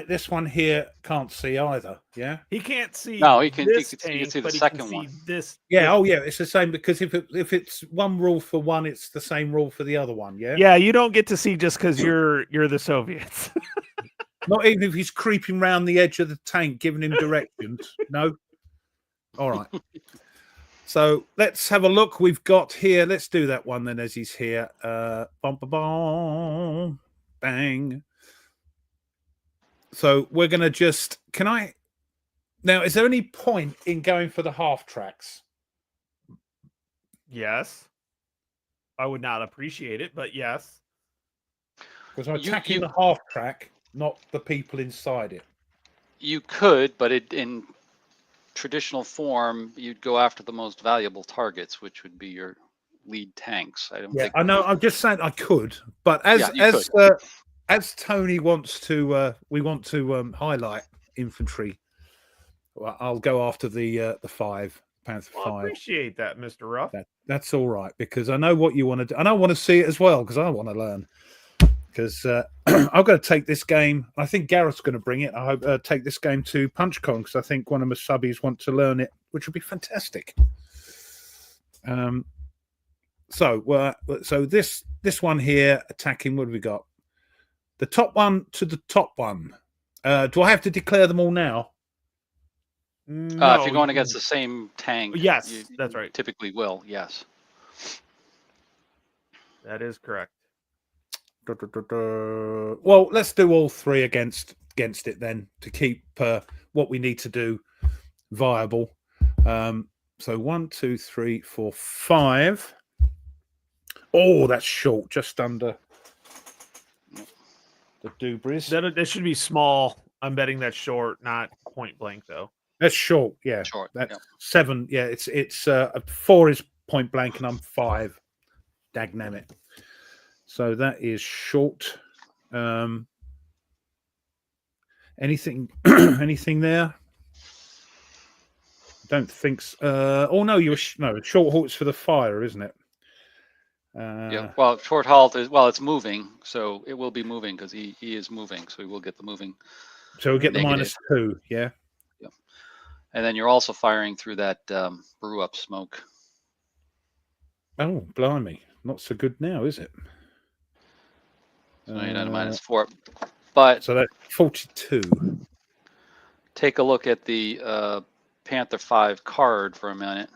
this one here can't see either. Yeah, he can't see. No, he can. This he can see the but second he can one. see this. Yeah. Oh, yeah. It's the same because if it's one rule for one, it's the same rule for the other one. Yeah. Yeah. You don't get to see just because you're the Soviets. Not even if he's creeping round the edge of the tank, giving him directions. No. All right. So let's have a look. We've got here. Let's do that one then, as he's here. Bang. So we're going to just, now, is there any point in going for the half tracks? Yes. I would not appreciate it, but yes. Because I'm attacking the half track, not the people inside it. You could, but in traditional form, you'd go after the most valuable targets, which would be your lead tanks. I know. I'm just saying I could, but as Tony wants to, we want to highlight infantry. Well, I'll go after the Panzer 5. I appreciate that, Mr. Ruff. That's all right because I know what you want to do, and I want to see it as well because I want to learn. Because I've got to take this game. I think Gareth's going to bring it. I hope take this game to PunchCon because I think one of my subbies want to learn it, which would be fantastic. So this one here attacking. What have we got? The top one to the top one. Do I have to declare them all now? No, if you're going against the same tank, yes, that's right. Typically, will yes. That is correct. Well, let's do all three against it then to keep what we need to do viable. So 1, 2, 3, 4, 5. Oh, that's short, just under the dubris. That should be small. I'm betting that's short, not point blank though. That's short, yeah. Short. That's 7. Yeah, it's 4 is point blank, and I'm 5. Dagnammit. So that is short. Anything there? Don't think so. Oh no, short halt's for the fire, isn't it? Yeah. Well, short halt is it's moving, so it will be moving because he is moving, so he will get the moving. So we'll get the -2, yeah. Yeah. And then you're also firing through that brew up smoke. Oh, blimey. Not so good now, is it? So you're down to -4. But so that's 42. Take a look at the Panther 5 card for a minute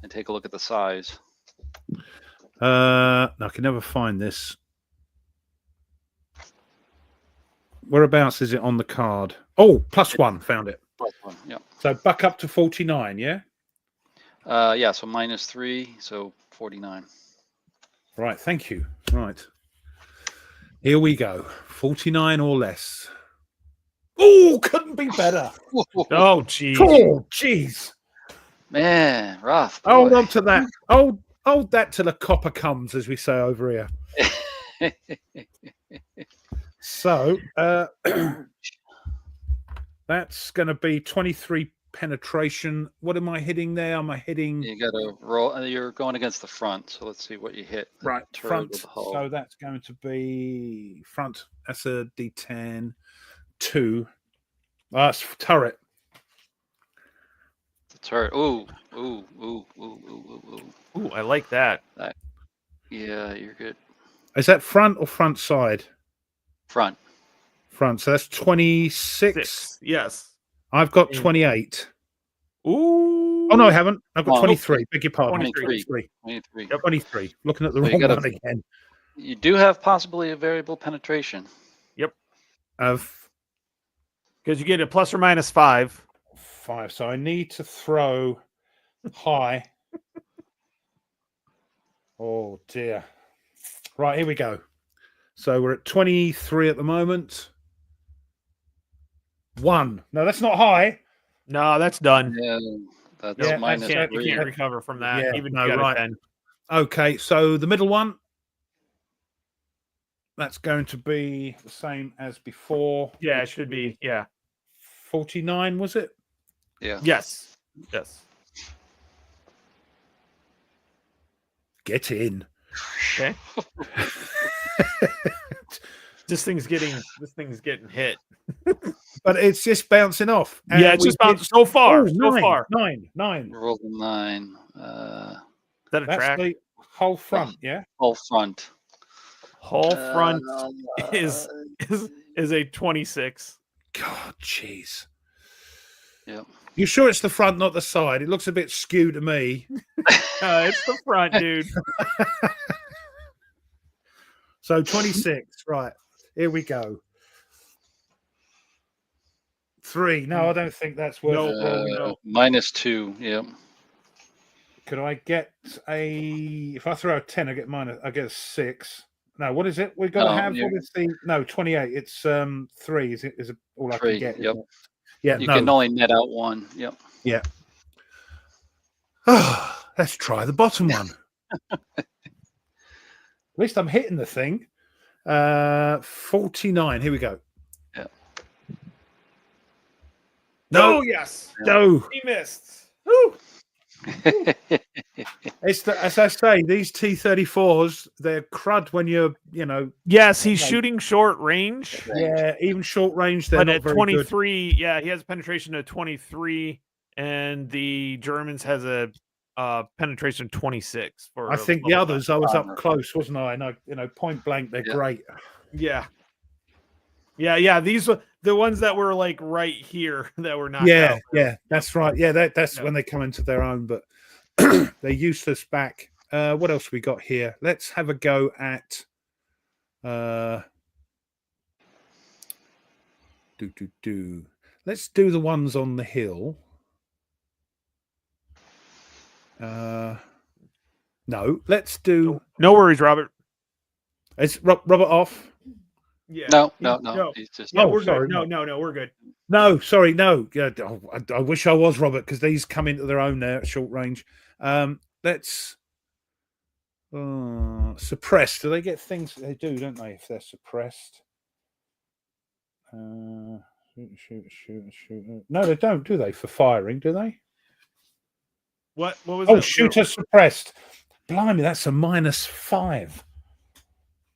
and take a look at the size. I can never find this. Whereabouts is it on the card? Oh, +1, found it. +1, yeah. So buck up to 49, yeah? Yeah, so -3, so 49. Right, thank you. Right. Here we go. 49 or less. Oh, couldn't be better. Oh, geez. Oh, jeez. Man, rough. Hold boy. on to that. Hold that till the copper comes, as we say over here. So that's going to be 23 penetration. What am I hitting there? Am I hitting? You got to roll. You're going against the front, so let's see what you hit. Right, turret front. with the hull. So that's going to be front. That's a D10. 2. That's turret. The turret. Ooh, ooh, ooh, ooh, ooh, ooh, ooh. Ooh, I like that. Yeah, you're good. Is that front or front side? Front. Front. So that's 26. 6. Yes. I've got 28. Ooh. Oh, no, I haven't. I've got Oh, 23. Beg your pardon. 23. 23. 23. Yep. 23. Looking at the So you wrong gotta- one again. You do have possibly a variable penetration. Of Because you get a ±5. 5. So I need to throw high. Oh, dear. Right, here we go. So we're at 23 at the moment. 1. No, that's not high. No, that's done. Yeah, that's Yeah, You minus can't, 3. recover from that. Yeah, even no, if you got right. a 10. Okay, so the middle one. That's going to be the same as before. Yeah, it should be. Yeah. 49, was it? Yeah. Yes. Yes. Get in. Okay. This thing's getting hit. But it's just bouncing off. Yeah, And it's we just about so far. Oh, so 9, far. 9. Rolled a 9. Is that a That's track? the whole front, yeah? Whole front. Whole front is a 26. God, jeez. Yep. You sure it's the front, not the side? It looks a bit skewed to me. It's the front, dude. So 26, right. Here we go. 3. No, I don't think that's worth No, rolling. no. -2. Yep. Could I get a? If I throw a 10, I get a 6. No, what is it? We've got to have. What is the? No, 28. It's 3. Is it all I 3. can get? Yep. Yeah. You no. can only net out 1. Yep. Yeah. Oh, let's try the bottom one. At least I'm hitting the thing. 49. Here we go. Yeah. No. Oh, yes. No. He missed. Woo. It's as I say, these T-34s, they're crud when you're, Yes, he's Okay. shooting short range. yeah, even short range, they're But not at very 23, yeah, he has penetration of 23, and the Germans has a penetration of 26. good. For I think the level others, I was up armor. close, wasn't I? And point blank, they're Yeah. great. 5. Yeah. These were the ones that were like right here that were knocked Yeah, out. yeah, that's right. Yeah, that's Yeah. when they come into their own, but they're useless back. What else we got here? Let's have a go at Let's do the ones on the hill. No, let's do. No worries, Robert. It's Robert off. Yeah. No. He's just. Yeah, Oh, we're sorry. good. No, we're good. No, sorry, no. Yeah, I wish I was Robert because these come into their own there at short range. Let's suppress. Do they get things? They do, don't they? If they're suppressed. Shoot. No, they don't, do they? For firing, do they? What was Oh, that? shooter suppressed. Blimey, that's a -5.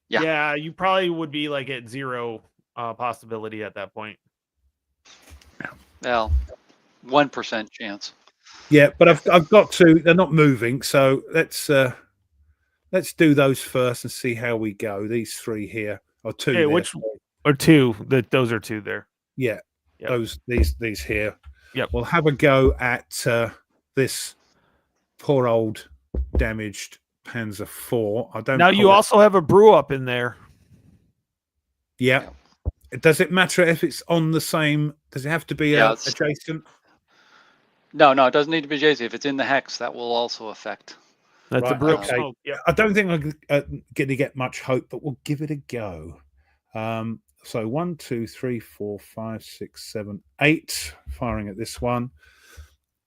Yeah. Yeah, you probably would be like at 0 possibility at that point. Well, 1% chance. Yeah, but I've got to. They're not moving, so let's do those first and see how we go. These 3 here, or 2. Hey, there. which or 2? Those are 2 there. Yeah, Yep. those these here. Yep. We'll have a go at this poor old damaged Panzer IV. I don't. Now you also have a brew up in there. Yeah. Does it matter if it's on the same? Does it have to be adjacent? No, it doesn't need to be adjacent. If it's in the hex, that will also affect. That's right, a brew okay. smoke. Yeah. I don't think I'm going to get much hope, but we'll give it a go. So 1, 2, 3, 4, 5, 6, 7, 8. Firing at this one.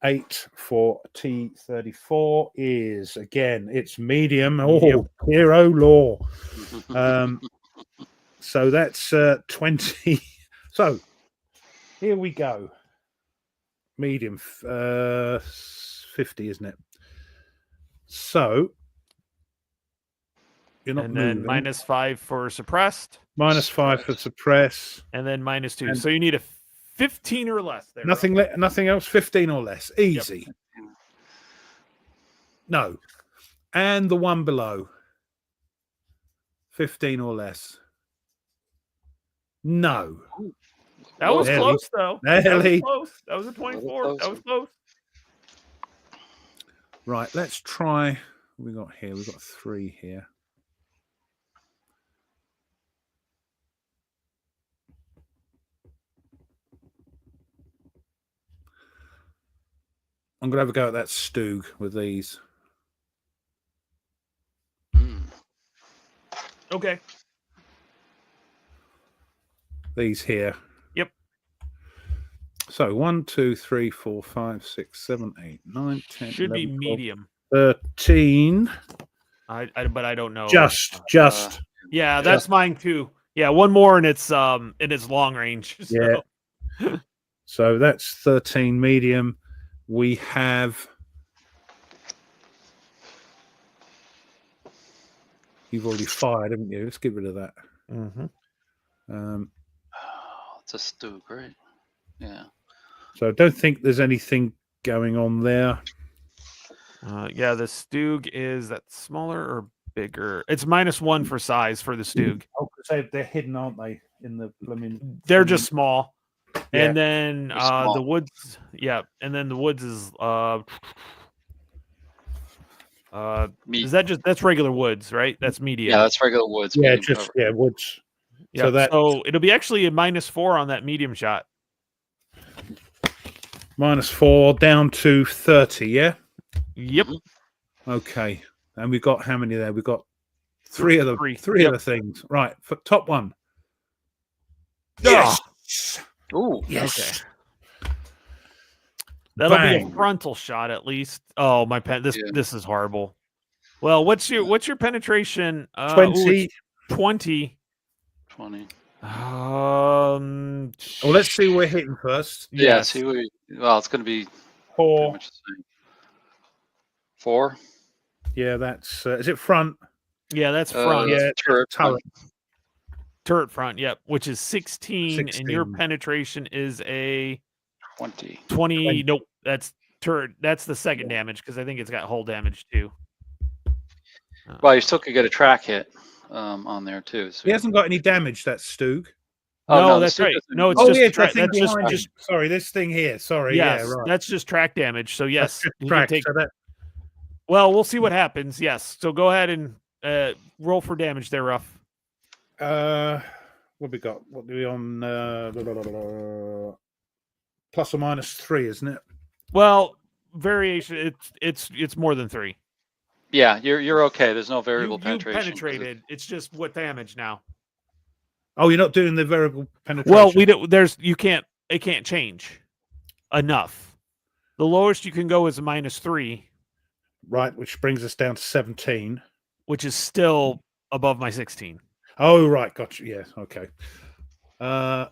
8 for T34 is again. It's medium. Oh, hero law. So that's 20. So here we go. Medium 50, isn't it? So you're not moving. Then -5 for suppressed. -5 for suppress. And then -2. So you need a 15 or less there. Nothing else. 15 or less. Easy. Yep. No. And the one below. 15 or less. No. That was close, though. That was close. That was a 24. That was close. Right, let's try. What we got here? We've got 3 here. I'm going to have a go at that Stug with these. Okay. These here. Yep. So 1, 2, 3, 4, 5, 6, 7, 8, 9, 10. Should 11, be 12, medium. 13. But I don't know. Just. Yeah, that's mine too. Yeah, one more and it's long range. So. Yeah. So that's 13 medium. We have. You've already fired, haven't you? Let's get rid of that. Mm-hmm. It's a Stug, right? Yeah. So I don't think there's anything going on there. Yeah, the Stug is that smaller or bigger? It's -1 for size for the Stug. Oh, they're hidden, aren't they? In the blooming. They're just small. Yeah. And then the woods, and then the woods is that's regular woods, right? That's medium. Yeah, that's regular woods. Yeah, woods. Yeah, so it'll be actually a -4 on that medium shot. -4 down to 30, yeah? Yep. Okay. And we've got how many there? We've got three of the things. Right. For top one. Yes. Oh, yes. Okay. That'll be a frontal shot at least. Oh, my pen. This is horrible. Well, what's your penetration? 20. 20. Well, let's see what we're hitting first. Yeah. It's going to be 4. 4. Yeah, that's. Is it front? Yeah, that's front. Yeah, turret front. Yep, which is 16, and your penetration is a 20. 20. Nope, that's turret. That's the second damage because I think it's got hull damage too. Well, you still could get a track hit on there too. So he hasn't got any damage. That Stug. Oh, no, that's right. No, it's just sorry, this thing here. Sorry, yes, yeah, right. That's just track damage. So yes, track. Well, we'll see what happens. Yes, so go ahead and roll for damage there, Ruff. What we got? What do we on? Plus or -3, isn't it? Well, variation. It's more than 3. Yeah, you're okay. There's no variable penetration. You penetrated. It's just what damage now. Oh, you're not doing the variable penetration. Well, we do. It can't change enough. The lowest you can go is a -3. Right, which brings us down to 17, which is still above my 16. Oh, right, gotcha. Yeah, okay.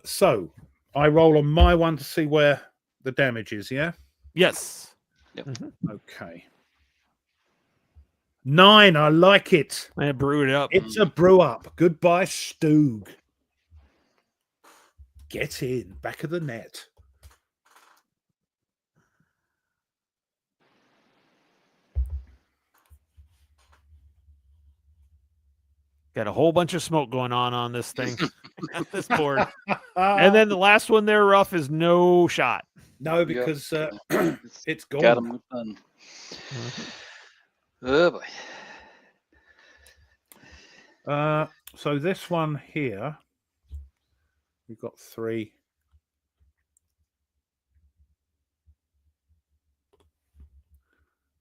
So I roll on my one to see where the damage is. Yeah. Yes. Yep. Mm-hmm. Okay. 9. I like it. I brewed it up. It's a brew up. Goodbye, Stug. Get in. Back of the net. Got a whole bunch of smoke going on this thing, this board. And then the last one there, Ruff, is no shot. No, because it's Got gone. them done. Mhm. Oh boy. So this one here, we've got 3.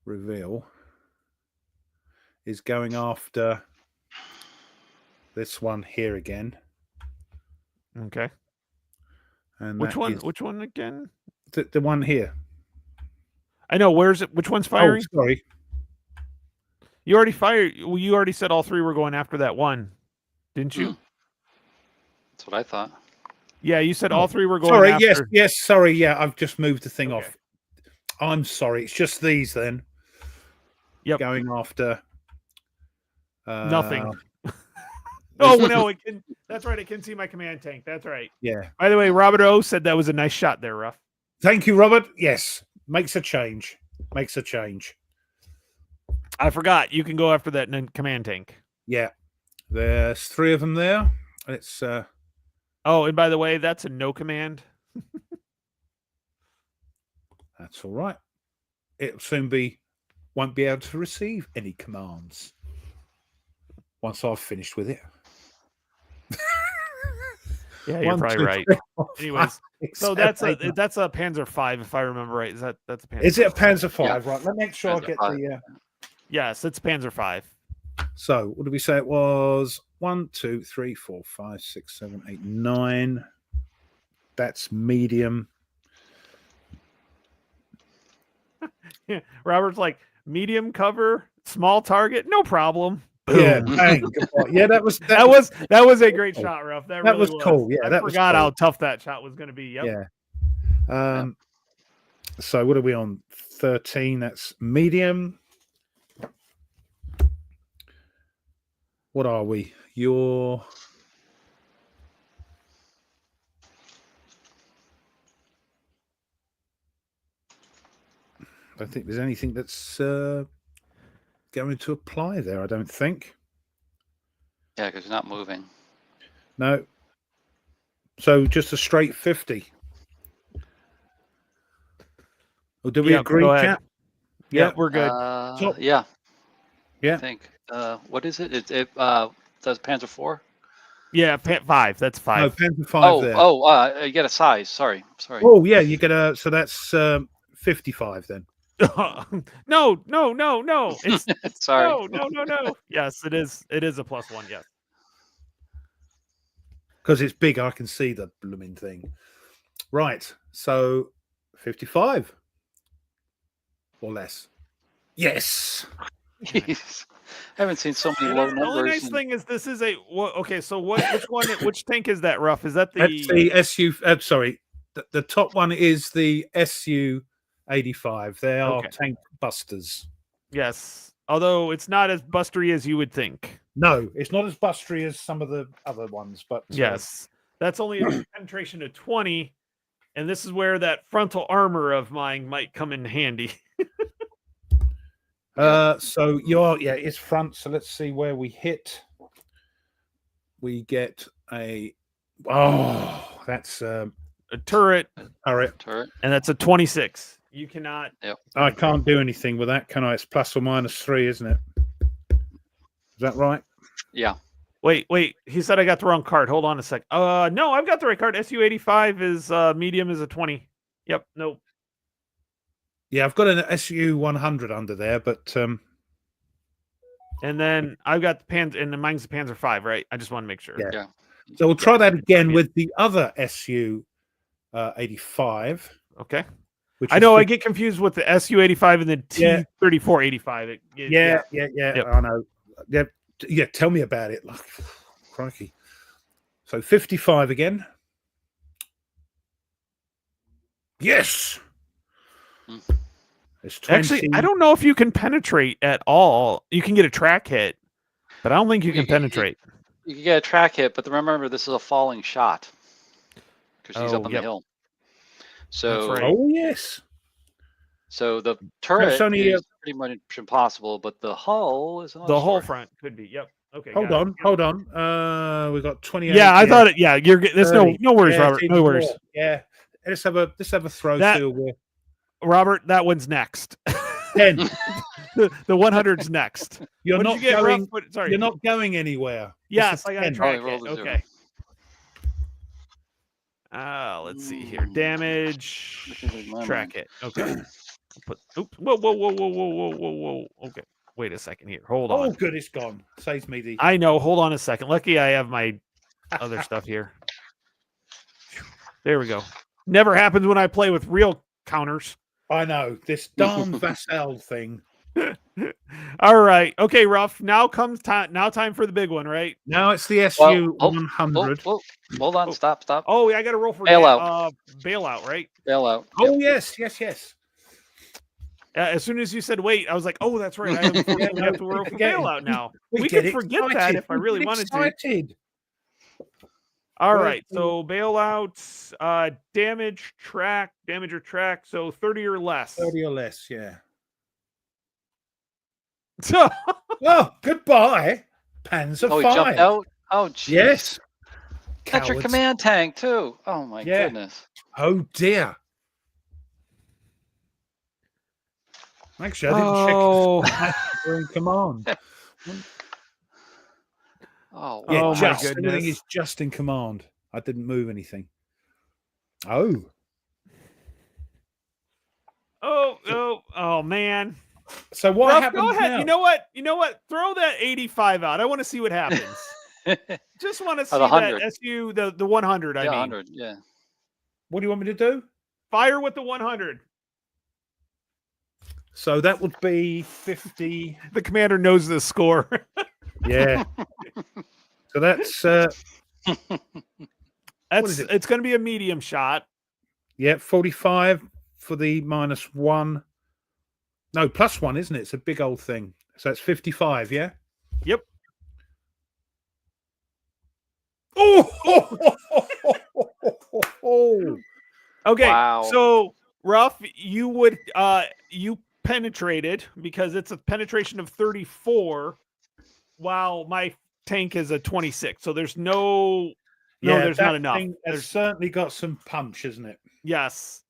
Reveal is going after this one here again. Okay. And Which that one? is Which one again? the one here. I know. Where's it? Which one's firing? Oh, sorry. You already fired. Well, you already said all 3 were going after that one, didn't you? That's what I thought. Yeah, you said all 3 were going Sorry. after. Yes. Sorry. Yeah, I've just moved the thing Okay. off. I'm sorry. It's just these then. Yep. Going after Nothing. Oh no, it can. That's right. It can see my command tank. That's right. Yeah. By the way, Robert O said that was a nice shot there, Ruff. Thank you, Robert. Yes. Makes a change. Makes a change. I forgot. You can go after that command tank. Yeah. There's 3 of them there. It's Oh, and by the way, that's a no command. that's all right. It'll soon won't be able to receive any commands once I've finished with it. Yeah, you're 1, probably 2, right. 3, 4, Anyways, 5, 6, so 7, 8, that's a Panzer 5 if I remember right. That's a Panzer? Is it a Panzer 5? Yeah. Right. Let me make sure I Panzer get 5. the. Yes, it's Panzer 5. So what did we say it was? 1, 2, 3, 4, 5, 6, 7, 8, 9. That's medium. Yeah, Robert's like medium cover, small target, no problem. Yeah, Boom. bang. Yeah, that was that was a great shot, Ruff. That really was cool. Yeah, I that was forgot cool. how tough that shot was going to be. Yep. Yeah. So what are we on? 13. That's medium. What are we? You're. I don't think there's anything that's going to apply there. I don't think. Yeah, because you're not moving. No. So just a straight 50. Or do we agree, go ahead. Cap? Yeah, we're good. Yeah. Yeah. I think. What is it? It does Panzer 4? Yeah, 5. That's 5. No, Panzer 5 there. You get a size. Sorry. Oh, yeah, you get a. So that's 55 then. No. It's Sorry. no. Yes, it is. It is a +1. Yes. Because it's big, I can see the blooming thing. Right. So 55 or less. Yes. Jeez. I haven't seen so many low The numbers. only nice thing is this is a okay. So which tank is that, Ruff? Is that That's the SU? Sorry, the top one is the SU-85. They are tank busters. Yes, although it's not as bustery as you would think. No, it's not as bustery as some of the other ones, but yes, that's only a penetration of 20, and this is where that frontal armor of mine might come in handy. So it's front. So let's see where we hit. We get that's a turret, and that's a 26. You cannot. Yep. I can't do anything with that, can I? It's ±3, isn't it? Is that right? Yeah. Wait. He said I got the wrong card. Hold on a sec. No, I've got the right card. SU-85 is medium is a 20. Yep. Nope. Yeah, I've got an SU-100 under there, but and then I've got the Panzer, and mine's the Panzer 5, right? I just want to make sure. Yeah. So we'll try that again with the other SU-85. Okay. I know I get confused with the SU-85 and the T-34-85. Yeah. I know. Yeah. Tell me about it. Like, crikey. So 55 again. Yes. It's 20. Actually, I don't know if you can penetrate at all. You can get a track hit, but I don't think you can penetrate. You can get a track hit, but remember, this is a falling shot because he's up on the hill. So, right. Oh yes. So the turret is pretty much impossible, but the hull is another the whole story. front could be. Yep. Okay. Hold on. We got 28. Yeah, I thought it. Yeah, you're. There's no worries, Robert. No worries. Yeah. let's have a throw That- to Robert, that one's next. 10. The 100's next. You're What did not you get, going. Ruff? Sorry. You're not going anywhere. Yes, It's a I got to 10. track rolled it. a 0. Okay. Let's see here. Damage. Track it. Okay. Oops. Whoa. Okay. Wait a second here. Hold on. Oh, good, it's gone. Saves me the. I know. Hold on a second. Lucky I have my other stuff here. There we go. Never happens when I play with real counters. I know this darn Vassal thing. All right. Okay, Ruff. Now comes time. Now time for the big one, right? Now it's the SU 100. Hold on. Stop. Oh, yeah, I got to roll for Bailout. Bailout, right? Bailout. Oh, yes. As soon as you said wait, I was like, oh, that's right. I have to roll for bailout now. We get can forget that excited. if I really wanted to. Excited. All right. So bailouts, damage or track. So 30 or less. 30 or less, yeah. So Oh, goodbye, Panzer Oh, he 5. jumped out. Oh, geez. Yes. That's your Cowards. command tank too. Oh my goodness. Oh dear. Actually, I didn't check if you're in command. Oh, Yeah, Oh, my just goodness. everything is just in command. I didn't move anything. Oh. Oh man. So what Ruff, happened go ahead. now? You know what? Throw that 85 out. I want to see what happens. Just want to see the that 100. SU the 100. I yeah, mean, 100. Yeah. What do you want me to do? fire with the 100. So that would be 50. The commander knows the score. Yeah. So that's is it? It's going to be a medium shot. 45 for the -1. No, +1, isn't it? It's a big old thing. So it's 55, yeah? Yep. Oh! Okay. Wow. So Ruff, you would you penetrated because it's a penetration of 34, while my tank is a 26. So there's there's not enough. There's certainly got some punch, isn't it? Yes.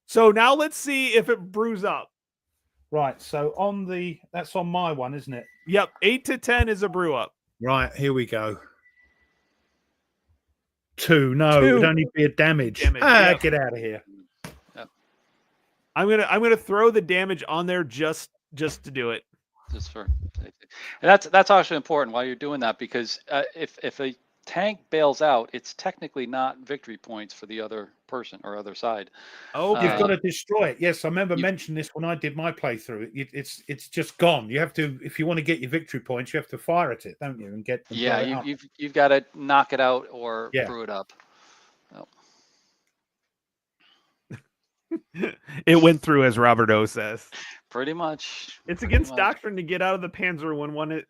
So now let's see if it brews up. Right. So that's on my one, isn't it? Yep. 8 to 10 is a brew up. Right. Here we go. 2. No, 2. it would only be a damage. Yep. Get out of here. Yep. I'm gonna throw the damage on there just to do it. Just for, and that's actually important while you're doing that, because if a tank bails out, it's technically not victory points for the other person or other side. Oh, You've got to destroy it. Yes, I remember mentioning this when I did my playthrough. It's just gone. You have to, if you want to get your victory points, you have to fire at it, don't you? And get them blow it up. You've got to knock it out or brew it up. Oh. It went through, as Robert O says. Pretty much. It's against doctrine to get out of the Panzer when one is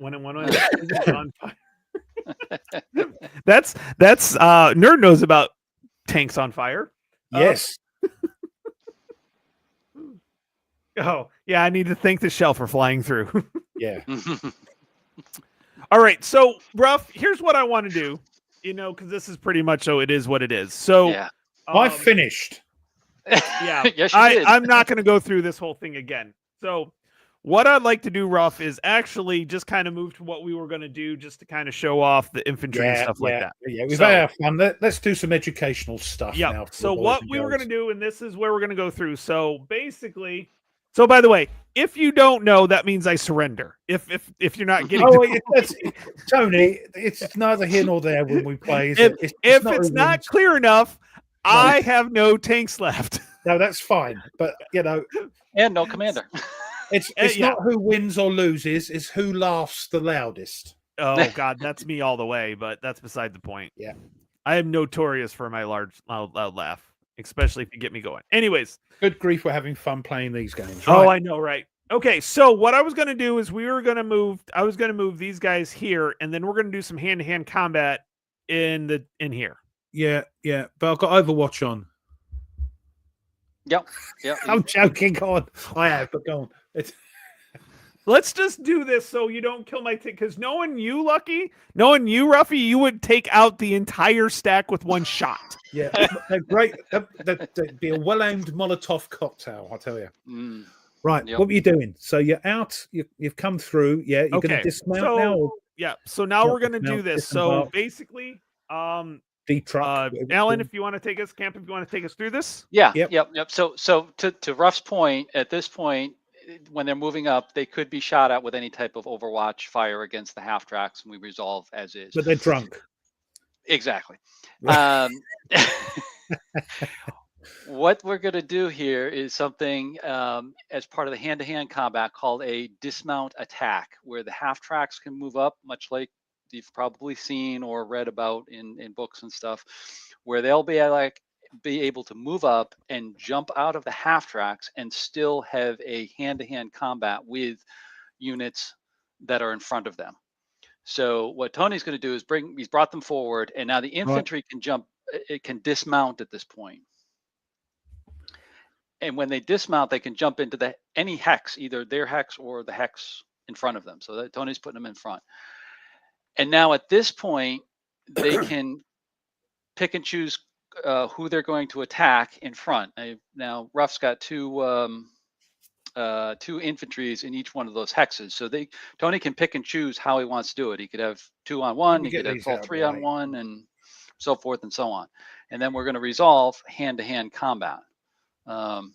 on fire. That's Nerd knows about tanks on fire. Yes. Oh, yeah, I need to thank the shell for flying through. Yeah. All right, so Ruff, here's what I want to do, because this is pretty much so it is what it is. So yeah. I finished. Yeah, yes, you did. I'm not going to go through this whole thing again. So what I'd like to do, Ruff, is actually just kind of move to what we were going to do, just to kind of show off the infantry and stuff like that. Yeah, we've had our fun. Let's do some educational stuff now. So what we were going to do, and this is where we're going to go through. So basically, by the way, if you don't know, that means I surrender. If you're not getting, Tony, it's neither here nor there when we play. If it's not clear enough, I have no tanks left. No, that's fine. But and no commander. It's not who wins or loses; it's who laughs the loudest. Oh God, that's me all the way. But that's beside the point. Yeah, I am notorious for my loud laugh, especially if you get me going. Anyways, good grief, we're having fun playing these games. Right? Oh, I know, right? Okay, so what I was going to do is I was going to move these guys here, and then we're going to do some hand-to-hand combat in here. Yeah, but I've got Overwatch on. Yep. I'm joking. Go on. I have, but go on. let's just do this so you don't kill my tick. Because knowing you, Ruffy, you would take out the entire stack with one shot. Yeah, they're great. That'd be a well-aimed Molotov cocktail, I tell you. Mm. Right, Yep. what were you doing? So you're out. You've come through. Yeah, you're going to dismount now. Or Yeah. So now we're going to do this. So basically, D-truck. Alan, if you want to take us, Camp, if you want to take us through this. Yeah. Yep. Yep. So to Ruff's point, at this point, when they're moving up, they could be shot at with any type of Overwatch fire against the half tracks, and we resolve as is. But they're drunk. Exactly. What we're going to do here is something as part of the hand-to-hand combat called a dismount attack, where the half tracks can move up, much like you've probably seen or read about in books and stuff, where they'll be able to move up and jump out of the half tracks and still have a hand-to-hand combat with units that are in front of them. So what Tony's going to do is he's brought them forward, and now the infantry can jump, it can dismount at this point. And when they dismount, they can jump into any hex, either their hex or the hex in front of them. So that Tony's putting them in front. And now at this point, they can pick and choose who they're going to attack in front. Now Ruff's got two infantries in each one of those hexes. So Tony can pick and choose how he wants to do it. He could have 2-on-1, he could have all 3-on-1, and so forth and so on. And then we're going to resolve hand-to-hand combat. In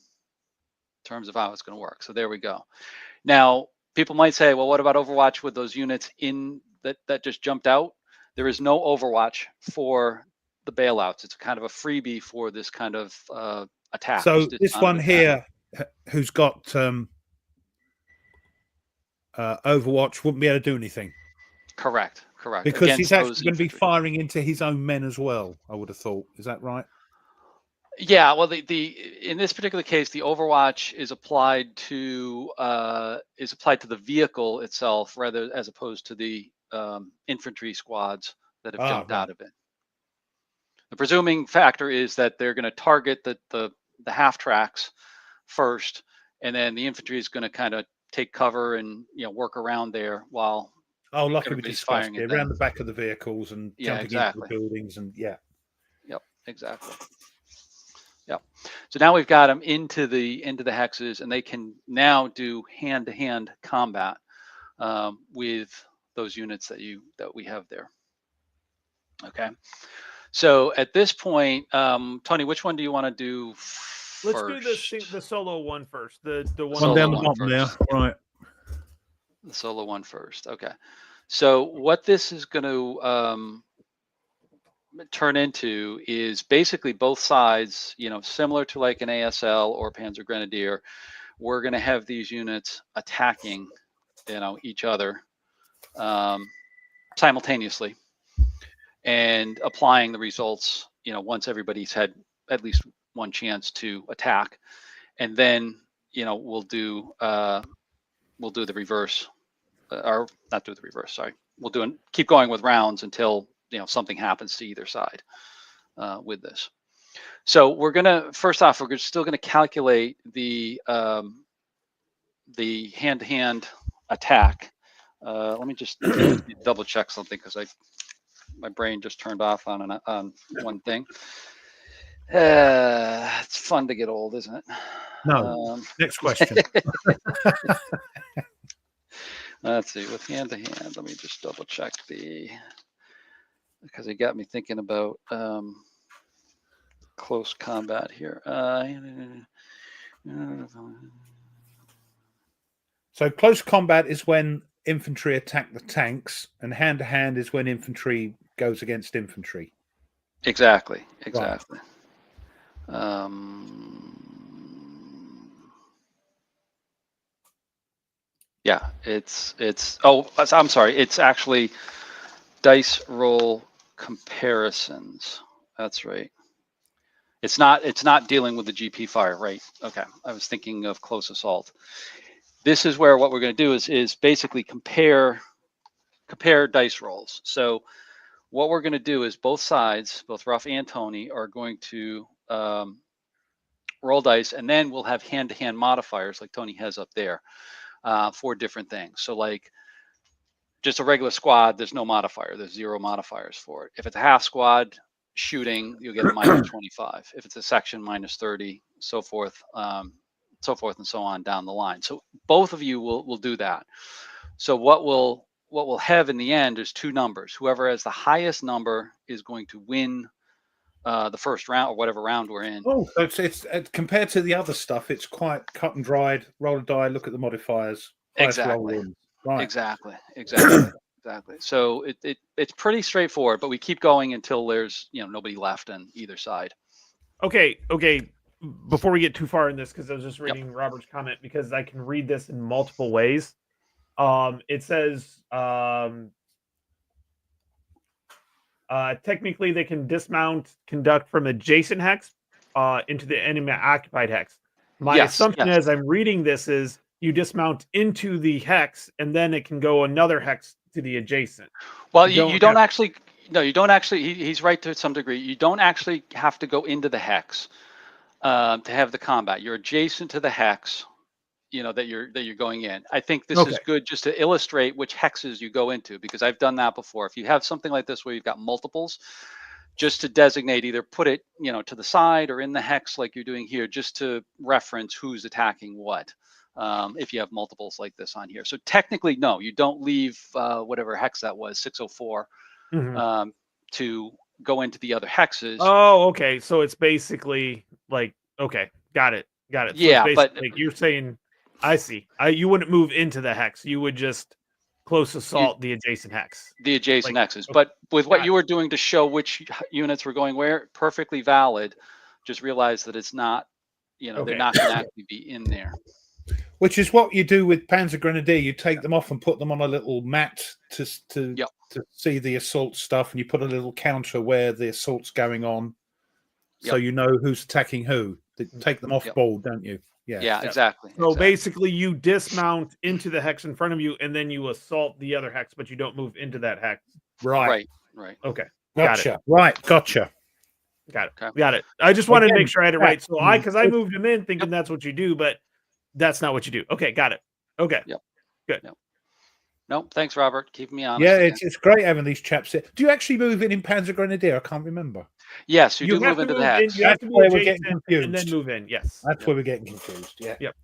terms of how it's going to work. So there we go. Now, people might say, well, what about Overwatch with those units in that just jumped out? There is no Overwatch for the bailouts. It's kind of a freebie for this kind of attack. So this one here, who's got Overwatch, wouldn't be able to do anything. Correct. Because he's actually going to be firing into his own men as well, I would have thought. Is that right? Yeah, well, in this particular case, the Overwatch is applied to the vehicle itself, rather as opposed to the infantry squads that have jumped out of it. The presuming factor is that they're going to target the half tracks first, and then the infantry is going to kind of take cover and work around there while like we discussed here, around the back of the vehicles and jumping into the buildings and Yep, exactly. Yep. So now we've got them into the hexes, and they can now do hand-to-hand combat with those units that we have there. Okay. So at this point, Tony, which one do you want to do first? Let's do the solo one first. The one down the bottom there, right? The solo one first. Okay. So what this is going to turn into is basically both sides, similar to like an ASL or Panzer Grenadier. We're going to have these units attacking, each other simultaneously and applying the results, once everybody's had at least one chance to attack. And then, we'll do the reverse, or not do the reverse, sorry. We'll keep going with rounds until something happens to either side with this. So we're still gonna calculate the hand-to-hand attack. Let me just double check something because my brain just turned off on one thing. It's fun to get old, isn't it? No. Next question. Let's see, with hand-to-hand, let me just double check because it got me thinking about close combat here. So close combat is when infantry attack the tanks, and hand-to-hand is when infantry goes against infantry. Exactly. Right. Yeah, I'm sorry. It's actually dice roll comparisons. That's right. It's not dealing with the GP fire, right? Okay. I was thinking of close assault. This is where what we're going to do is basically compare dice rolls. So what we're going to do is both sides, both Ruff and Tony, are going to roll dice, and then we'll have hand-to-hand modifiers like Tony has up there. for different things. So like just a regular squad, there's no modifier. There's 0 modifiers for it. If it's a half squad shooting, you'll get a -25. If it's a section, -30, so forth and so on down the line. So both of you will do that. So what we'll have in the end is 2 numbers. Whoever has the highest number is going to win the first round or whatever round we're in. Oh, so it's compared to the other stuff, it's quite cut and dried. Roll a die, look at the modifiers. Exactly. Right. Exactly. So it's pretty straightforward, but we keep going until there's nobody left on either side. Okay. Before we get too far in this, because I was just reading Robert's comment, because I can read this in multiple ways. It says technically they can dismount, conduct from adjacent hex into the enemy occupied hex. My assumption as I'm reading this is you dismount into the hex and then it can go another hex to the adjacent. Well, you don't actually. No, you don't actually. He's right to some degree. You don't actually have to go into the hex to have the combat. You're adjacent to the hex, that you're going in. I think this is good just to illustrate which hexes you go into, because I've done that before. If you have something like this where you've got multiples, just to designate, either put it to the side or in the hex like you're doing here, just to reference who's attacking what. If you have multiples like this on here. So technically, no, you don't leave whatever hex that was, 604, to go into the other hexes. Oh, okay. So it's basically like, okay, got it. So yeah, but like you're saying, I see. You wouldn't move into the hex. You would just close assault the adjacent hex. The adjacent hexes. But with what you were doing to show which units were going where, perfectly valid. Just realize that it's not, they're not going to actually be in there. Which is what you do with Panzer Grenadier. You take them off and put them on a little mat to see the assault stuff, and you put a little counter where the assault's going on, so you know who's attacking who. Take them off board, don't you? Yeah, exactly. So basically, you dismount into the hex in front of you, and then you assault the other hex, but you don't move into that hex. Right. Okay. Gotcha. Right. Gotcha. Got it. Okay. Got it. I just wanted to make sure I had it right. So because I moved him in thinking that's what you do, but that's not what you do. Okay, got it. Okay. Yep. Good. Yep. Nope. Thanks, Robert. Keep me honest. Yeah, it's great having these chaps here. Do you actually move in Panzer Grenadier? I can't remember. Yes, you do move into the hex. That's where we're getting confused. And then move in. Yes. That's where we're getting confused. Yeah. Yep.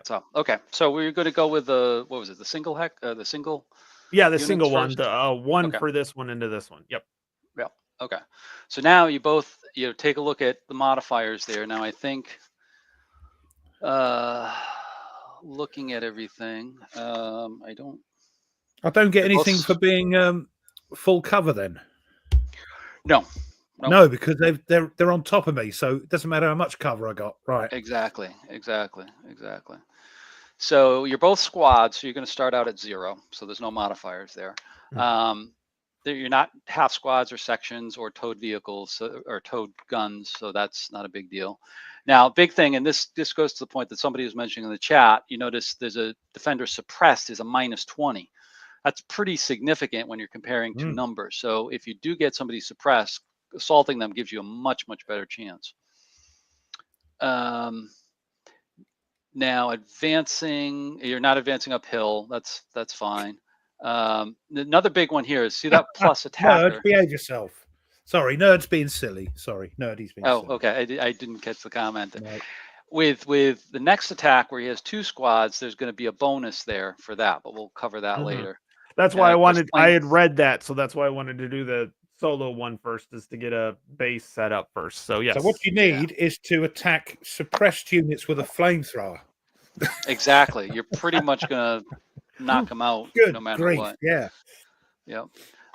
So so we're going to go with the the single hex, the single. Yeah, the single one. The one for this one into this one. Yep. Yeah. Okay. So now you both take a look at the modifiers there. Now I think. Looking at everything, I don't get anything for being full cover then. No, because they're on top of me, so it doesn't matter how much cover I got. Right. Exactly. So you're both squads, so you're going to start out at 0. So there's no modifiers there. You're not half squads or sections or towed vehicles or towed guns, so that's not a big deal. Now, big thing, and this goes to the point that somebody was mentioning in the chat. You notice there's a defender suppressed is a -20. That's pretty significant when you're comparing two numbers. So if you do get somebody suppressed, assaulting them gives you a much better chance. Now advancing, you're not advancing uphill. That's fine. Another big one here is see that plus attacker. Nerd, behave yourself. Sorry, nerd's being silly. Sorry, nerdy's being silly. Oh, okay. I didn't catch the comment. No. With the next attack where he has 2 squads, there's going to be a bonus there for that, but we'll cover that later. That's why I had read that, so that's why I wanted to do the solo one first, is to get a base set up first. So yes. So what you need is to attack suppressed units with a flamethrower. Exactly. You're pretty much going to knock them out no matter what. Yeah. Yep.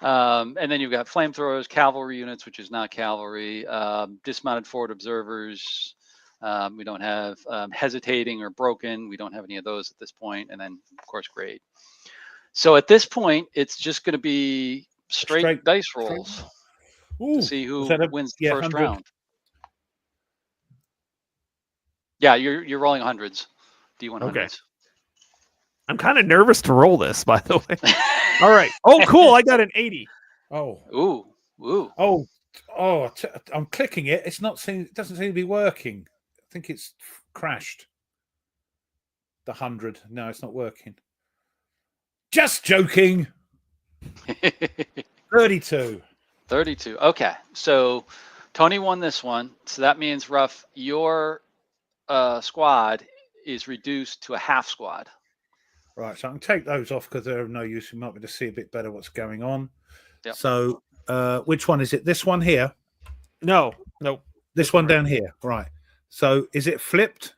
And then you've got flamethrowers, cavalry units, which is not cavalry, dismounted forward observers. We don't have hesitating or broken. We don't have any of those at this point. And then, of course, grade. So at this point, it's just going to be straight dice rolls to see who wins the first round. Yeah, you're rolling hundreds, D100s. Okay. I'm kind of nervous to roll this, by the way. All right. Oh, cool. I got an 80. Oh. I'm clicking it. It doesn't seem to be working. I think it's crashed. the 100. No, it's not working. Just joking. 32. 32. Okay, so Tony won this one. So that means, Ruff, your squad is reduced to a half squad. Right, so I can take those off because they're of no use. We might be able to see a bit better what's going on. Yep. So, which one is it? This one here? No. This one down here. Right. So, is it flipped?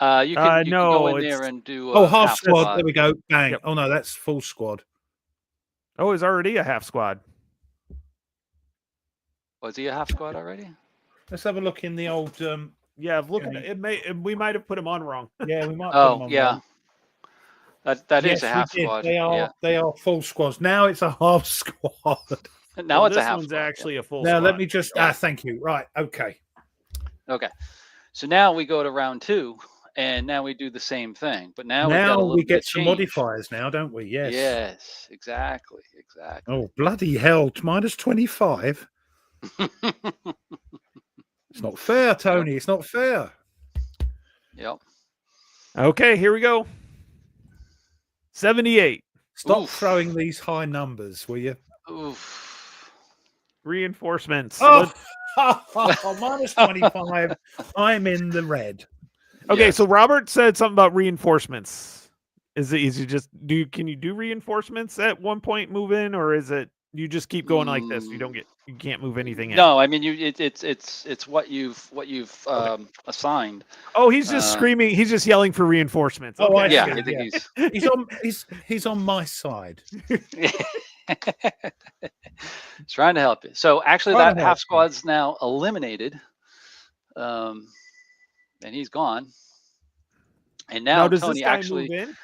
You can no, go in there and do half squad. There we go. Bang. Yep. Oh, no, that's full squad. Oh, it's already a half squad. Was he a half squad already? Let's have a look in the old. Yeah, look at it. We might have put him on wrong. Yeah, we might. Put them on yeah. wrong. That Yes, is a half we did. squad. They are full squads. Now it's a half squad. Now it's a this half one's squad. actually a full Now squad. let me just. Thank you. Right. Okay. Okay. So now we go to round 2, and now we do the same thing. But now we get some modifiers now, don't we? Yes. Yes. Exactly. Oh, bloody hell. Minus 25. It's not fair, Tony. It's not fair. Yep. Okay, here we go. 78. Stop throwing these high numbers, will you? Oof. Reinforcements. Oh, minus 25. I'm in the red. Okay, Yes. so Robert said something about reinforcements. Is it easy just can you do reinforcements at one point move in, or is it you just keep going like this? You can't move anything in. No, I mean it's what you've assigned. Oh, he's just screaming. He's just yelling for reinforcements. Oh, Okay. Yeah, I think he's on my side. he's trying to help you. So actually, that half squad's now eliminated, and he's gone. And now does Tony this guy actually move in?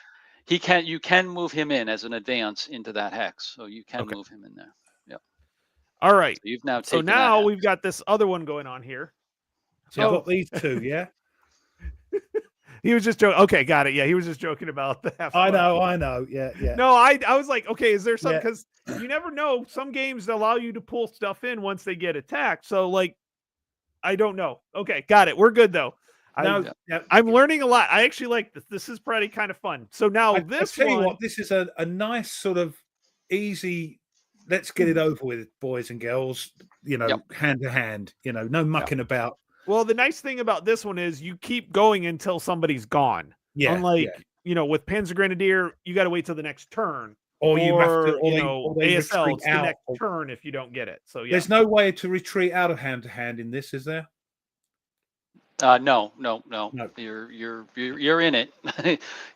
you can move him in as an advance into that hex, so you can move him in there. Yep. All right. So you've now taken. So now we've got this other one going on here. So I've got these two, yeah. He was just joking. Okay, got it. Yeah, he was just joking about the half. I know. Yeah. No, I was like, okay, is there something? Because you never know. Some games allow you to pull stuff in once they get attacked. So, like, I don't know. Okay, got it. We're good though. I'm learning a lot. I actually like this. This is pretty kind of fun. So now this is a nice sort of easy. Let's get it over with, boys and girls. Hand to hand. No mucking about. Well, the nice thing about this one is you keep going until somebody's gone. Yeah. Unlike with Panzer Grenadier, you got to wait till the next turn. Or you have to, ASL, it's the next turn if you don't get it. So there's no way to retreat out of hand to hand in this, is there? No. You're in it.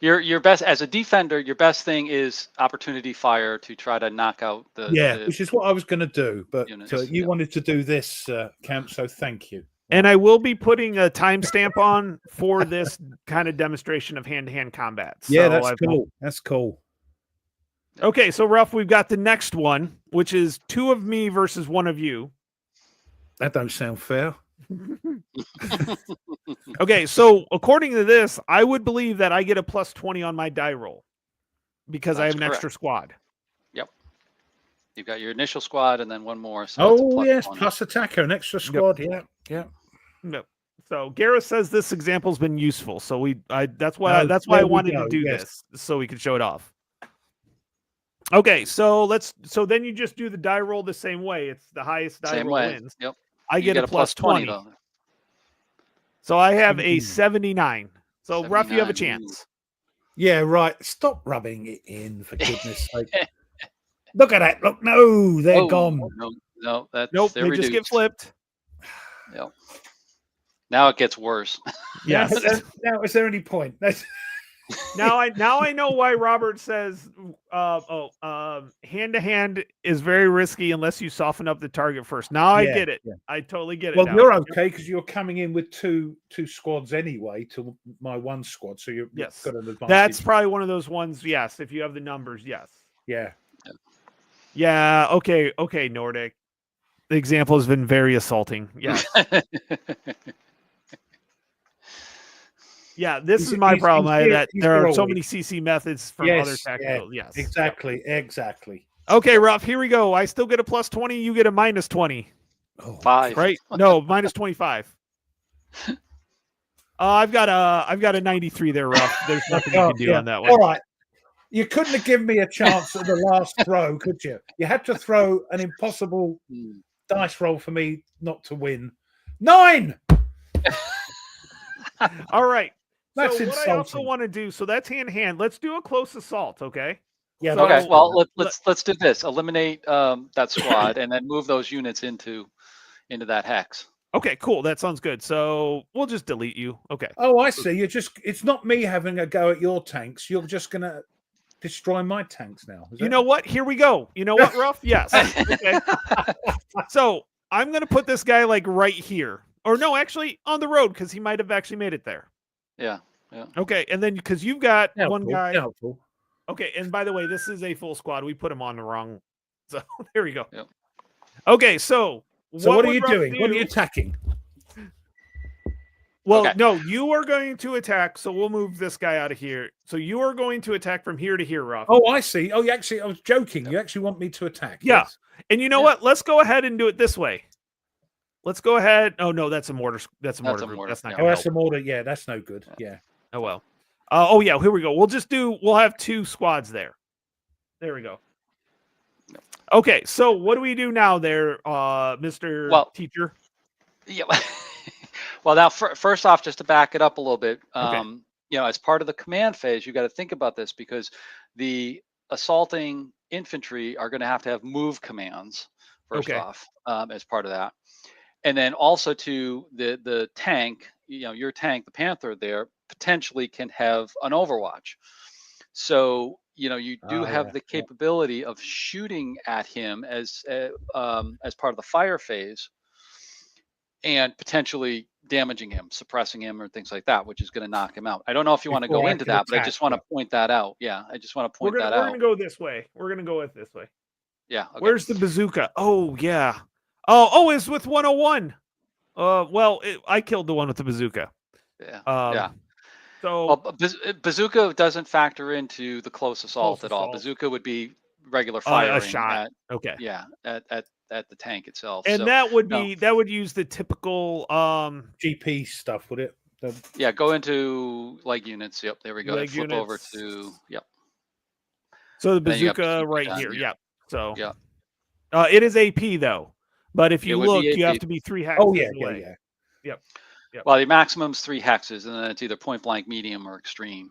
your best as a defender. Your best thing is opportunity fire to try to knock out the which is what I was going to do. But units, you wanted to do this, Camp. So thank you. And I will be putting a timestamp on for this kind of demonstration of hand-to-hand combat. So that's cool. That's cool. Okay, so Ruff, we've got the next one, which is 2 of me versus 1 of you. That don't sound fair. Okay, so according to this, I would believe that I get a plus 20 on my die roll because I have an extra squad. Yep. You've got your initial squad and then 1 more. So yes, plus attacker, an extra squad. Yep. Yeah. No. So Gareth says this example's been useful. So that's why I wanted to do this so we could show it off. Okay, so then you just do the die roll the same way. It's the highest die roll wins. Yep. I get a plus 20. Though. So I have a 79. So Ruff, you have a chance. Yeah, right. Stop rubbing it in, for goodness sake. Look at that. Look, no, they're gone. No, that's nope. They reduced. Just get flipped. Yep. Now it gets worse. Yes. Now, is there any point? Now I know why Robert says hand to hand is very risky unless you soften up the target first. Now I get it. Yeah. I totally get it. Well, you're okay because you're coming in with two squads anyway to my 1 squad, so you've got an advantage. That's probably one of those ones. Yes, if you have the numbers, yes. Yeah. Yeah. Okay, Nordic. The example has been very assaulting. Yeah. Yeah, this is my problem. There are so many CC methods from other tactical. Yeah, yes, exactly. Okay, Ruff, here we go. I still get a plus 20. You get a minus 20. 5. Right? No, minus 25. I've got a 93 there, Ruff. There's nothing you can do on that one. All right. You couldn't have given me a chance at the last throw, could you? You had to throw an impossible dice roll for me not to win. 9. All right. That's so insulting. what I also want to do, so that's hand. Let's do a close assault, okay? Yeah. So- Okay. Well, let's do this. Eliminate that squad and then move those units into that hex. Okay, cool. That sounds good. So we'll just delete you. Okay. Oh, I see. It's not me having a go at your tanks. You're just going to destroy my tanks now. You know what? Here we go. You know what, Ruff? Yes. Okay. So I'm going to put this guy like right here. Or no, actually on the road because he might have actually made it there. Yeah. Okay. And then because you've got one guy. Helpful. Okay. And by the way, this is a full squad. We put him on the wrong. So there we go. Yep. Okay. So what are you would Ruff doing? do? What are you attacking? Well, Okay. no, you are going to attack. So we'll move this guy out of here. So you are going to attack from here to here, Ruff. Oh, I see. Oh, I was joking. You actually want me to attack? Yeah. Yes. And you know what? Let's go ahead and do it this way. Let's go ahead. Oh no, that's a mortar. That's a mortar group. That's not yeah. gonna that's help. a mortar. Yeah, that's no good. Yeah. Oh well. Oh yeah, here we go. We'll have 2 squads there. There we go. Okay, so what do we do now there, Mr. Teacher? Yeah. Well, now first off, just to back it up a little bit, Okay. as part of the command phase, you got to think about this because the assaulting infantry are going to have move commands first off as part of that, and then also to the tank, your tank, the Panther, there potentially can have an overwatch. So you do have the capability of shooting at him as part of the fire phase, and potentially damaging him, suppressing him, or things like that, which is going to knock him out. I don't know if you want to go into that, but I just want to point that out. Yeah, I just want to point that out. We're gonna go this way. We're gonna go with this way. Yeah. Okay. Where's the bazooka? Oh yeah. Oh, it's with 101. Well, I killed the one with the bazooka. Yeah. Yeah. So bazooka doesn't factor into the close assault at all. Bazooka would be regular firing. A shot. At the tank itself. And so, that would use the typical GP stuff, would it? Yeah, go into leg units. Yep, there we go. Leg flip units. Over to So the bazooka right here. Here. Yep. So yeah. It is AP though. But if you look, you have to be 3 hexes away. Yeah. Yep. Well, the maximum's 3 hexes, and then it's either point blank, medium, or extreme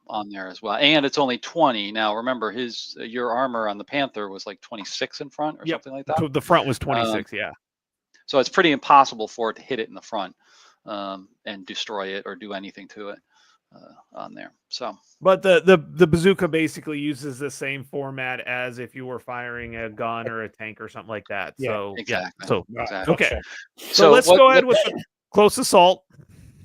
on there as well. And it's only 20. Now, remember, your armor on the Panther was like 26 in front or something like that. So the front was 26, yeah. So it's pretty impossible for it to hit it in the front and destroy it or do anything to it on there. So, but the bazooka basically uses the same format as if you were firing a gun or a tank or something like that. Yeah, so exactly. So exactly. Okay. So let's go ahead with the close assault.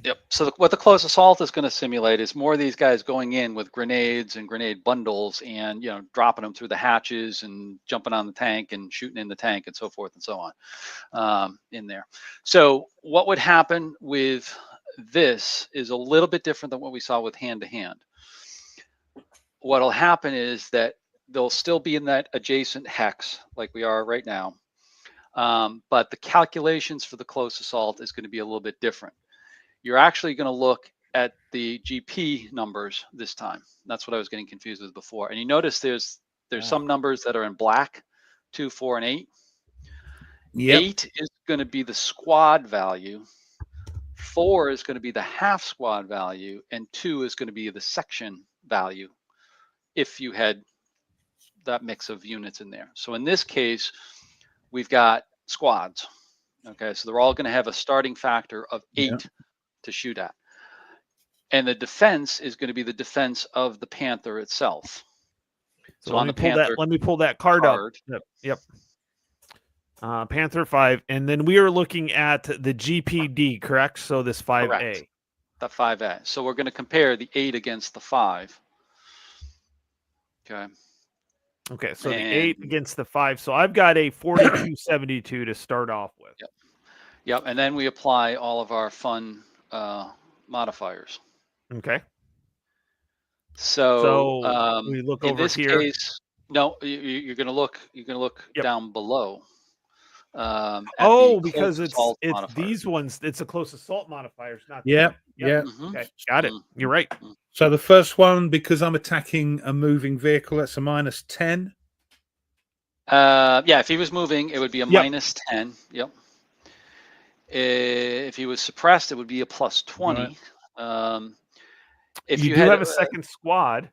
Yep. So what the close assault is going to simulate is more of these guys going in with grenades and grenade bundles and dropping them through the hatches and jumping on the tank and shooting in the tank and so forth and so on in there. So what would happen with this is a little bit different than what we saw with hand to hand. What'll happen is that they'll still be in that adjacent hex like we are right now, but the calculations for the close assault is going to be a little bit different. You're actually going to look at the GP numbers this time. That's what I was getting confused with before. And you notice there's some numbers that are in black, 2, 4, and 8. Yep. 8 is going to be the squad value. 4 is going to be the half squad value, and 2 is going to be the section value if you had that mix of units in there. So in this case, we've got squads. Okay, so they're all going to have a starting factor of 8 to shoot at. And the defense is going to be the defense of the Panther itself. So on the Panther, let me pull that card up. Yep. Panther 5, and then we are looking at the GPD, correct? So this 5A. Correct. The 5A. So we're going to compare the 8 against the 5. Okay. Okay, so the 8 against the 5. So I've got a 4272 to start off with. Yep, and then we apply all of our fun modifiers. Okay. So we look in over this here. case, no, you're going to look. You're going to look down below. Oh, because it's modifier. these ones. It's a close assault modifiers, not Yeah, yep. Mm-hmm. Okay, got it. You're right. So the first one, because I'm attacking a moving vehicle, that's a -10. Yeah, if he was moving, it would be a Yep. -10. Yep. If he was suppressed, it would be a +20. Right. If you you do had have a second squad.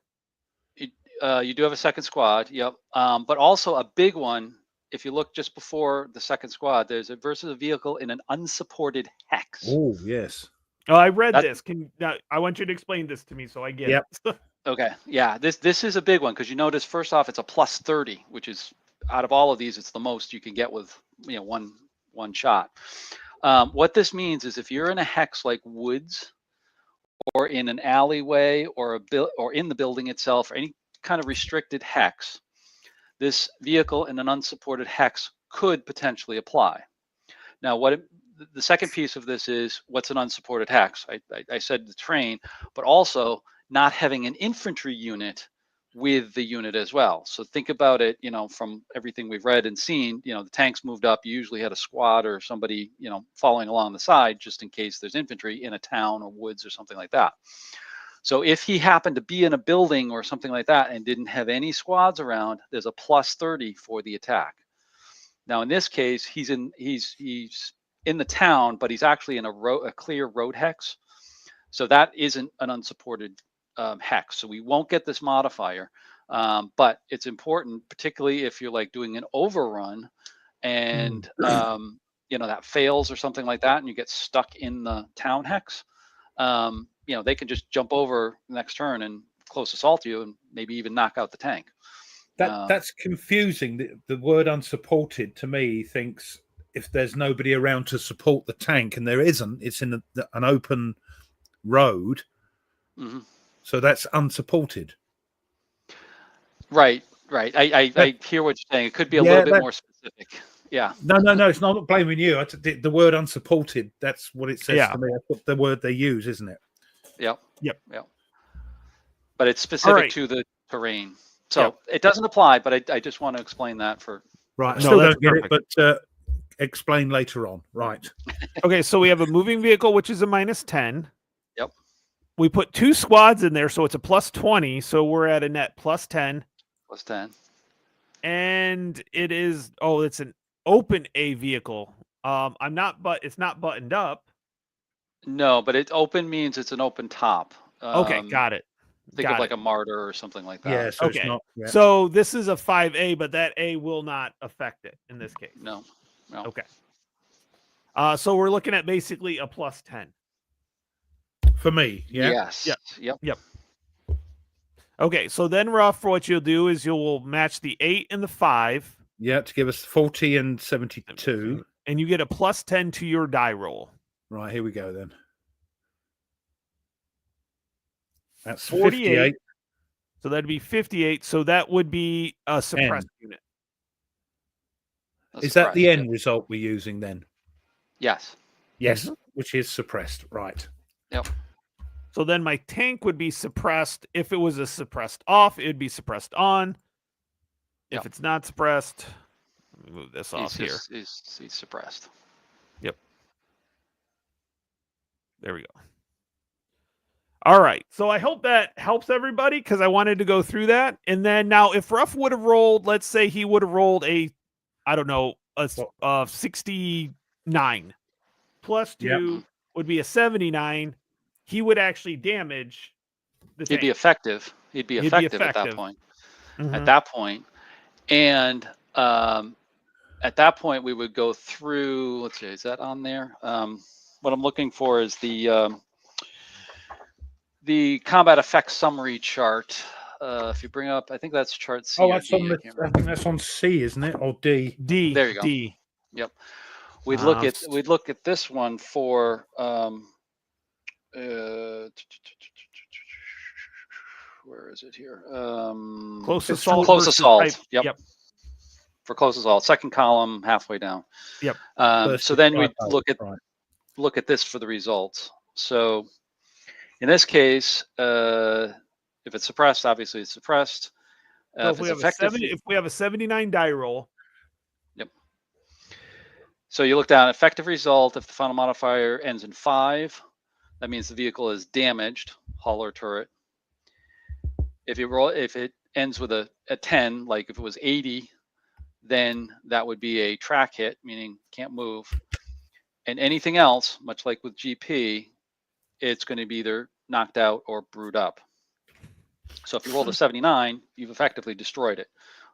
you do have a second squad. Yep. But also a big one. If you look just before the second squad, there's a versus a vehicle in an unsupported hex. Oh, yes. Oh, I read this. I want you to explain this to me so I get it. Okay. Yeah. This is a big one because you notice first off it's a +30, which is out of all of these, it's the most you can get with one shot. What this means is if you're in a hex like woods, or in an alleyway, or or in the building itself, or any kind of restricted hex, this vehicle in an unsupported hex could potentially apply. Now, the second piece of this is what's an unsupported hex? I said the train, but also not having an infantry unit with the unit as well. So think about it, from everything we've read and seen, the tanks moved up, you usually had a squad or somebody, following along the side just in case there's infantry in a town or woods or something like that. So if he happened to be in a building or something like that and didn't have any squads around, there's a +30 for the attack. Now in this case, he's in the town, but he's actually in a clear road hex. So that isn't an unsupported hex. So we won't get this modifier, but it's important, particularly if you're like doing an overrun and that fails or something like that, and you get stuck in the town hex. They can just jump over the next turn and close assault you, and maybe even knock out the tank. That's confusing. The word unsupported to me thinks if there's nobody around to support the tank, and there isn't, it's in an open road. Mm-hmm. So that's unsupported. Right. I hear what you're saying. It could be a little bit more specific. Yeah. No. It's not blaming you. The word unsupported, that's what it says to me. That's the word they use, isn't it? Yep. Yep. But it's specific to the terrain. So it doesn't apply, but I just want to explain that for... Right. I still don't get it, but explain later on. Right. Okay, so we have a moving vehicle, which is a -10. Yep. We put 2 squads in there, so it's a +20. So we're at a net +10. +10. And it is it's an open A vehicle. It's not buttoned up. No, but open means it's an open top. Okay, got it. Think of like a martyr or something like that. Yeah. So okay. It's not, So this is a 5A, but that A will not affect it in this case. No. Okay. So we're looking at basically a +10 for me. Yeah. Yes. Yep. Okay, so then, Ruff, what you'll do is you'll match the 8 and the 5. Yeah, to give us 40 and 72. And you get a +10 to your die roll. Right, here we go then. That's 48. So that'd be 58. So that would be a suppressed unit. Is that the end result we're using then? Yes. Yes, which is suppressed. Right. Yep. So then my tank would be suppressed. If it was a suppressed off, it would be suppressed on. If it's not suppressed, let me move this off here. He's suppressed. Yep. There we go. All right. So I hope that helps everybody because I wanted to go through that. And then now if Ruff would have rolled, let's say he would have rolled a 69 +2 would be a 79. He would actually damage the tank. He'd be effective. He'd be effective at that point. Mm-hmm. At that point. And at that point, we would go through, let's see, is that on there? What I'm looking for is the combat effects summary chart. If you bring up, I think that's chart C. Oh, that's on I think that's on C, isn't it? Or D? D. There you go. D. Yep. We'd look at this one for where is it here? Close assault. Close assault. Yep. For close assault, second column, halfway down. Yep. So then we look at this for the results. So in this case, if it's suppressed, obviously it's suppressed. So if we have a 79 die roll. Yep. So you look down, effective result. If the final modifier ends in 5, that means the vehicle is damaged, hull or turret. If it ends with a 10, like if it was 80, then that would be a track hit, meaning can't move. And anything else, much like with GP, it's going to be either knocked out or brewed up. So if you rolled a 79, you've effectively destroyed it.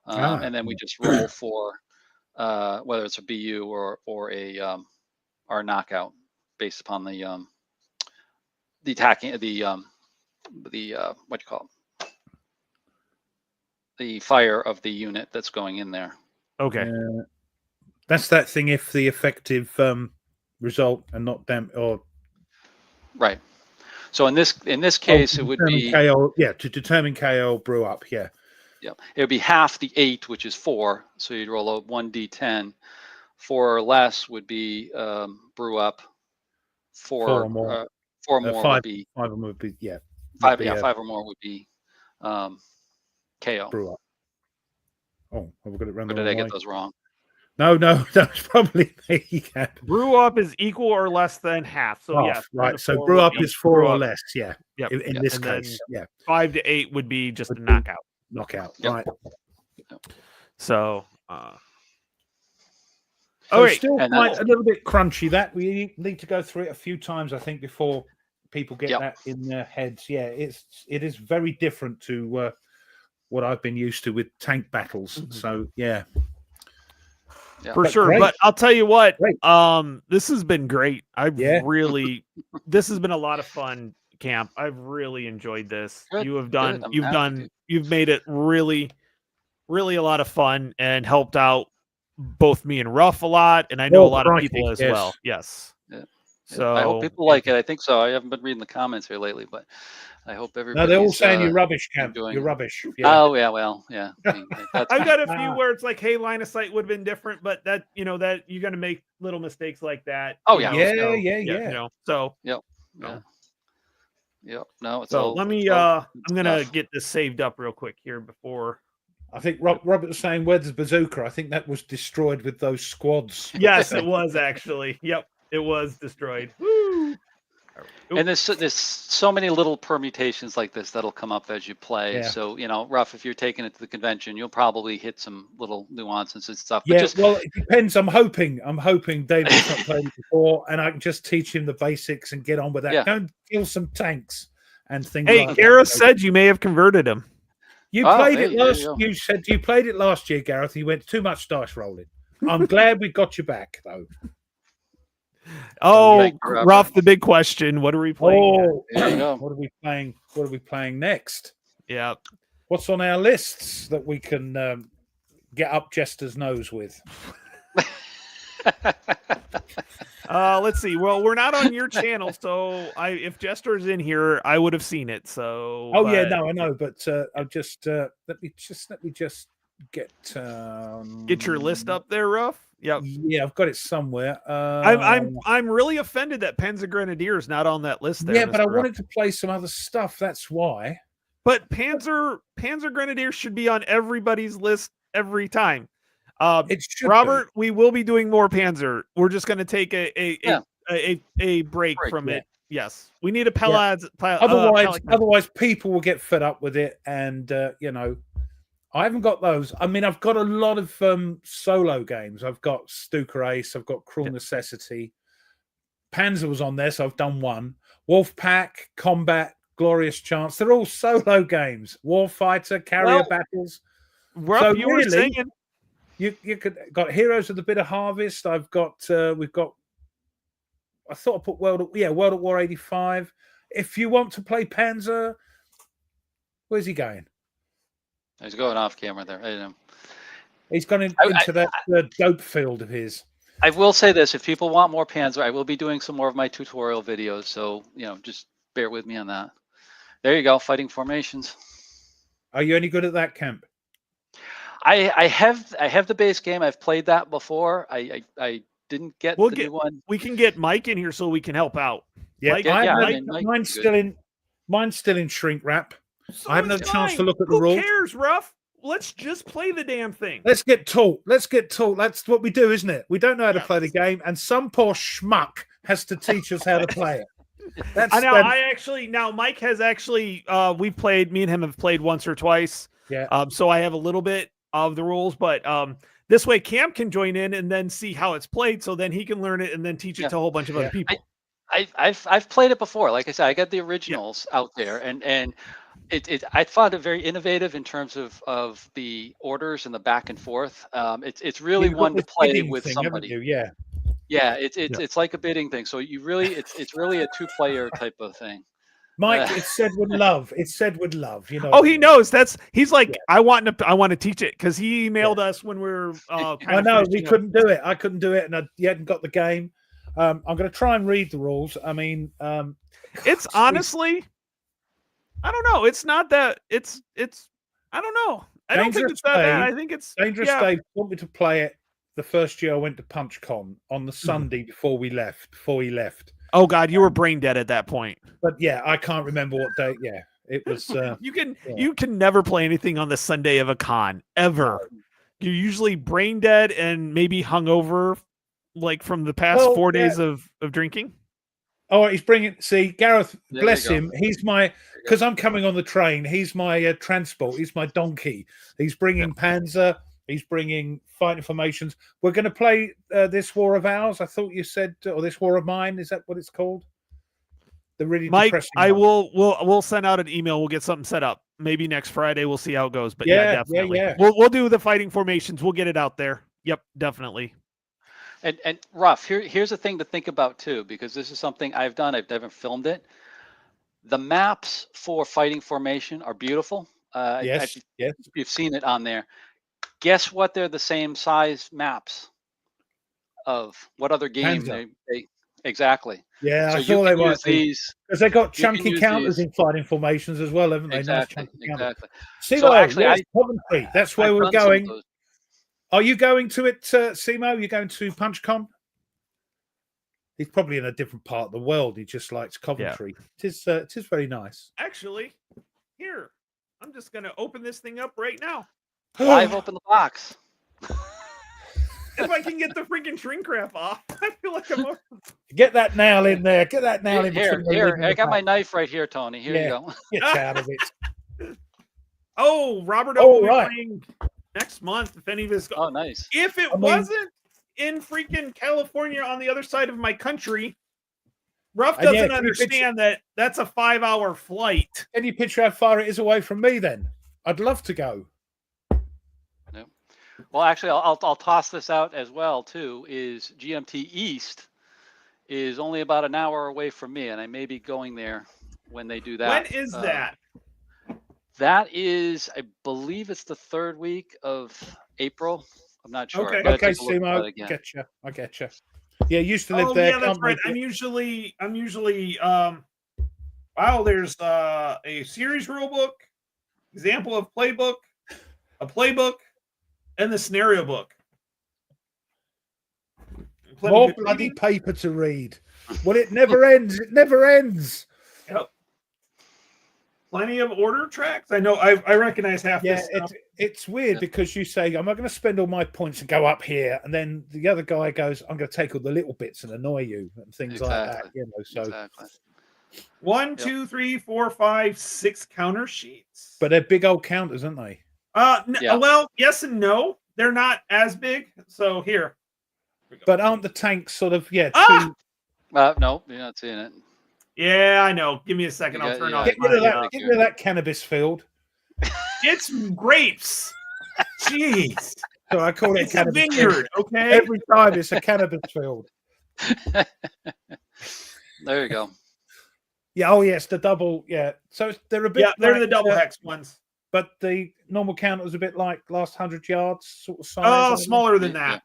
And then we just roll for whether it's a BU or a knockout based upon the attacking what do you call it? The fire of the unit that's going in there. Okay. That's that thing if the effective result and not or right. So in this case, it would be KO. Yeah, to determine KO, brew up. Yeah. Yeah, it would be half the 8, which is 4. So you'd roll a 1d10. 4 or less would be brew up. 4 or more. 4 more 5, would be 5 or more would be 5. Yeah, 5 or more would be KO. Brew up. Oh, have we got it wrong? Or did I get those wrong? No, that's probably me. Yeah. Brew up is equal or less than half. So half, yeah, right. So brew up is 4 or less. Yeah. Yep. In this case, yeah. 5 to 8 would be just a knockout. Knockout. Yep. Right. So. So still quite a little bit crunchy. That we need to go through it a few times, I think, before people get that in their heads. Yeah, it is very different to what I've been used to with tank battles. Mm-hmm. So yeah. For sure. Great. But I'll tell you what, this has been great. This has been a lot of fun, Camp. I've really enjoyed this. Good. You've made it really, really a lot of fun and helped out both me and Ruff a lot. And I know a lot of people as well. Yes. Yeah. So I hope people like it. I think so. I haven't been reading the comments here lately, but I hope everybody. No, they're all saying you're rubbish, Camp. You're rubbish. Yeah. Oh yeah, well, yeah. I mean, I've got a few where it's like, hey, line of sight would have been different, but that that you're gonna make little mistakes like that. Oh yeah, yeah. So yep. No, it's so. Let me. I'm gonna get this saved up real quick here before. I think Robert was saying, "Where's the bazooka?" I think that was destroyed with those squads. Yes, it was actually. Yep, it was destroyed. Woo! And there's so many little permutations like this that'll come up as you play. Yeah. So Ruff, if you're taking it to the convention, you'll probably hit some little nuances and stuff. But well, it depends. I'm hoping David's not played it before, and I can just teach him the basics and get on with that. Yeah. Go and kill some tanks and things. Hey, like Gareth said you may have converted him. You played it last. You said you played it last year, Gareth. You went too much dice rolling. I'm glad we got you back, though. Oh, Ruff, the big question. What are we playing? Oh, what are we playing? What are we playing next? Yeah. What's on our lists that we can get up Jester's nose with? Let's see. Well, we're not on your channel, so if Jester's in here, I would have seen it. So. Oh yeah, no, I know, but I'll just let me just get your list up there, Ruff. Yep. Yeah, I've got it somewhere. I'm really offended that Panzer Grenadier is not on that list there. Yeah, but I wanted to play some other stuff. That's why. But Panzer Grenadier should be on everybody's list every time. Robert, we will be doing more Panzer. We're just going to take a break from it. Yes, we need a Pelad. Otherwise, people will get fed up with it, and I haven't got those. I mean, I've got a lot of solo games. I've got Stuka Ace. I've got Cruel Necessity. Panzer was on there, so I've done one. Wolfpack, Combat, Glorious Chance. They're all solo games. Warfighter, Carrier Battles. Ruff, you were saying you could got Heroes of the Bitter Harvest. I've got we've got. I thought I put World at War 85. If you want to play Panzer, where's he going? He's going off camera there. I don't know. He's gone into that dope field of his. I will say this: if people want more Panzer, I will be doing some more of my tutorial videos. So just bear with me on that. There you go, fighting formations. Are you any good at that, Camp? I have the base game. I've played that before. I didn't get the new one. We can get Mike in here so we can help out. Yeah, mine's still in shrink wrap. I haven't had a chance to look at the rules. Who cares, Ruff? let's just play the damn thing. Let's get taught. Let's get taught. That's what we do, isn't it? We don't know how to Yes. play the game, and some poor schmuck has to teach us how to play it. That's now Mike has actually we've played, me and him have played once or twice. Yeah. So I have a little bit of the rules, but this way Cam can join in and then see how it's played, so then he can learn it and then teach it to a whole bunch of other people. I've played it before. Like I said, I got the originals out there, and I found it very innovative in terms of the orders and the back and forth. It's really one to play with somebody. Yeah, it's like a bidding thing. So you really it's really a 2-player type of thing. Mike, it's said with love. It's said with love. You know. Oh, he knows. He's like, I want to teach it because he emailed us when we were. I know we couldn't do it. I couldn't do it, and you hadn't got the game. I'm going to try and read the rules. I mean, it's honestly, I don't know. It's not that. It's. I don't know. I don't think it's that bad. I think it's Dangerous Dave want me to play it the first year I went to PunchCon on the Sunday before he left. Oh God, you were brain dead at that point. But yeah, I can't remember what day. Yeah, it was. You can never play anything on the Sunday of a con ever. You're usually brain dead and maybe hungover, like from the past 4 days of drinking. Oh, he's bringing. See, Gareth, bless him. He's my because I'm coming on the train. He's my transport. He's my donkey. He's bringing Panzer. He's bringing fighting formations. We're going to play this War of Ours. I thought you said, or this War of Mine. Is that what it's called? The really Mike, depressing we'll send out an email. We'll get something set up. Maybe next Friday. We'll see how it goes. But yeah, definitely. Yeah. We'll do the fighting formations. We'll get it out there. Yep, definitely. And Ruff, here's a thing to think about too, because this is something I've done. I've never filmed it. The maps for fighting formation are beautiful. Yes. You've seen it on there. Guess what? They're the same size maps of what other game they exactly. Yeah, so I thought they might these because they got chunky counters in fighting formations as well, haven't they? Exactly. Simo, So actually, Coventry. That's where we're going. Are you going to it, Simo? You going to PunchCon? He's probably in a different part of the world. He just likes Coventry. Yeah. It is very nice. Actually, here I'm just going to open this thing up right now. I've opened the box. If I can get the freaking shrink wrap off, I feel like I'm. Get that nail in there. Get that nail in here. I got my knife right here, Tony. Here you go. Get out of it. Oh, Robert will be playing next month. If any of his. Oh, nice. If it wasn't in freaking California on the other side of my country, Ruff doesn't understand that that's a 5-hour flight. Can you picture how far it is away from me? Then I'd love to go. Well, actually, I'll toss this out as well too. Is GMT East is only about an hour away from me, and I may be going there when they do that. When is that? That is, I believe it's the 3rd week of April. I'm not sure. Okay, Simo, I get you. Yeah, used to live there. Yeah, that's right. I'm usually. Wow, there's a series rule book, example of playbook, a playbook. And the scenario book. More bloody paper to read. Well, it never ends. It never ends. Yep. Plenty of order tracks. I know. I recognize half this stuff. It's weird because you say, I'm not going to spend all my points and go up here. And then the other guy goes, I'm going to take all the little bits and annoy you and things like that. You know, so. Exactly. 1, 2, 3, 4, 5, 6 counter sheets. But they're big old counters, aren't they? Well, yes and no. They're not as big. So here. But aren't the tanks sort of no, you're not seeing it. Yeah, I know. Give me a second. I'll turn off. Get rid of that cannabis field. It's grapes. Jeez. So I call it a vineyard. Okay. Every time it's a cannabis field. There you go. Yeah. Oh yes, the double. Yeah. So they're a bit. Yeah, they're the double hex ones. But the normal count was a bit like last 100 yards sort of size. Oh, smaller than that.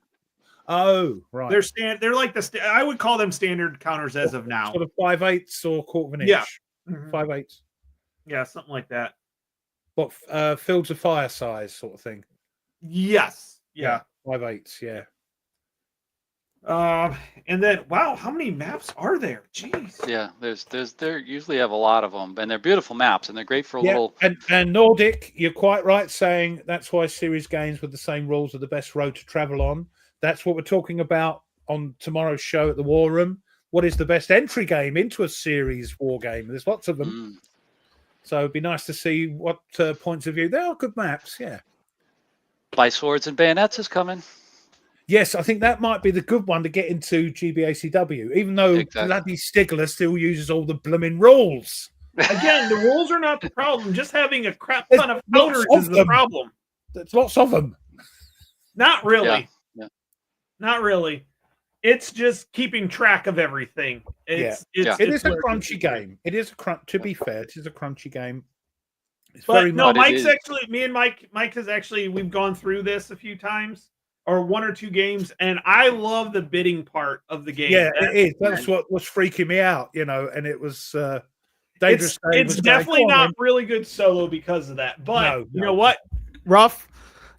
Oh, right. They're like I would call them standard counters as of now. Sort of 5/8 or quarter of an inch. Yeah. 5/8. Yeah, something like that. What fields of fire size sort of thing? Yes. Yeah. 5/8. Yeah. And then wow, how many maps are there? Jeez. Yeah, they usually have a lot of them, and they're beautiful maps, and they're great for a little. And Nordic, you're quite right saying that's why series games with the same rules are the best road to travel on. That's what we're talking about on tomorrow's show at the War Room. What is the best entry game into a series war game? There's lots of them. So it'd be nice to see what points of view. They are good maps, yeah. By Swords and Bayonets is coming. Yes, I think that might be the good one to get into GBACW, even though bloody Stigler still uses all the blooming rules. Again, the rules are not the problem. Just having a crap ton of counters is the problem. There's lots of them. Not really. Yeah. Not really. It's just keeping track of everything. It is a crunchy game. It is to be fair, it is a crunchy game. It's but no, Mike's actually, me and Mike has actually, we've gone through this a few times, or one or two games, and I love the bidding part of the game. Yeah, it is. That's what was freaking me out, and it was dangerous. It's definitely not really good solo because of that. But you know what? Rough,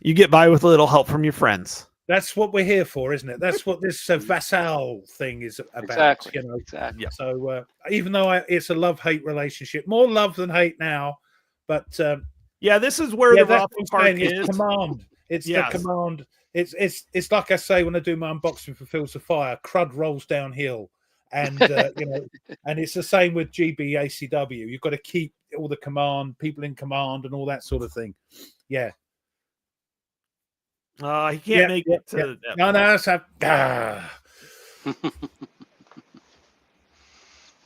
you get by with a little help from your friends. That's what we're here for, isn't it? That's what this vassal thing is about. Exactly. So even though it's a love-hate relationship, more love than hate now, but this is where the rough part is. It's command. It's the command. It's like I say when I do my unboxing for Fields of Fire. Crud rolls downhill, and and it's the same with GBACW. You've got to keep all the command, people in command, and all that sort of thing. Yeah. He can't make it to No, that's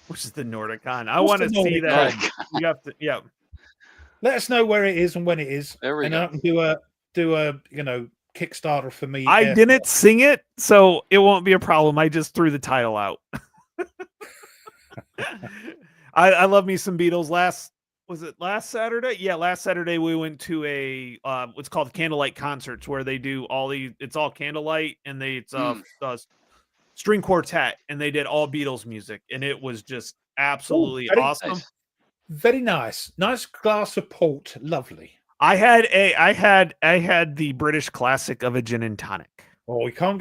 which is the Nordicon. I want to see that. You have to, Let us know where it is and when it is. There we go. I can do a Kickstarter for me. I didn't sing it, so it won't be a problem. I just threw the title out. I love me some Beatles. Was it last Saturday? Yeah, last Saturday we went to a what's called candlelight concerts where they do it's all candlelight and it's string quartet and they did all Beatles music and it was just absolutely awesome. Nice. Very nice. Nice glass of port. Lovely. I had the British classic of a gin and tonic. Oh, you can't.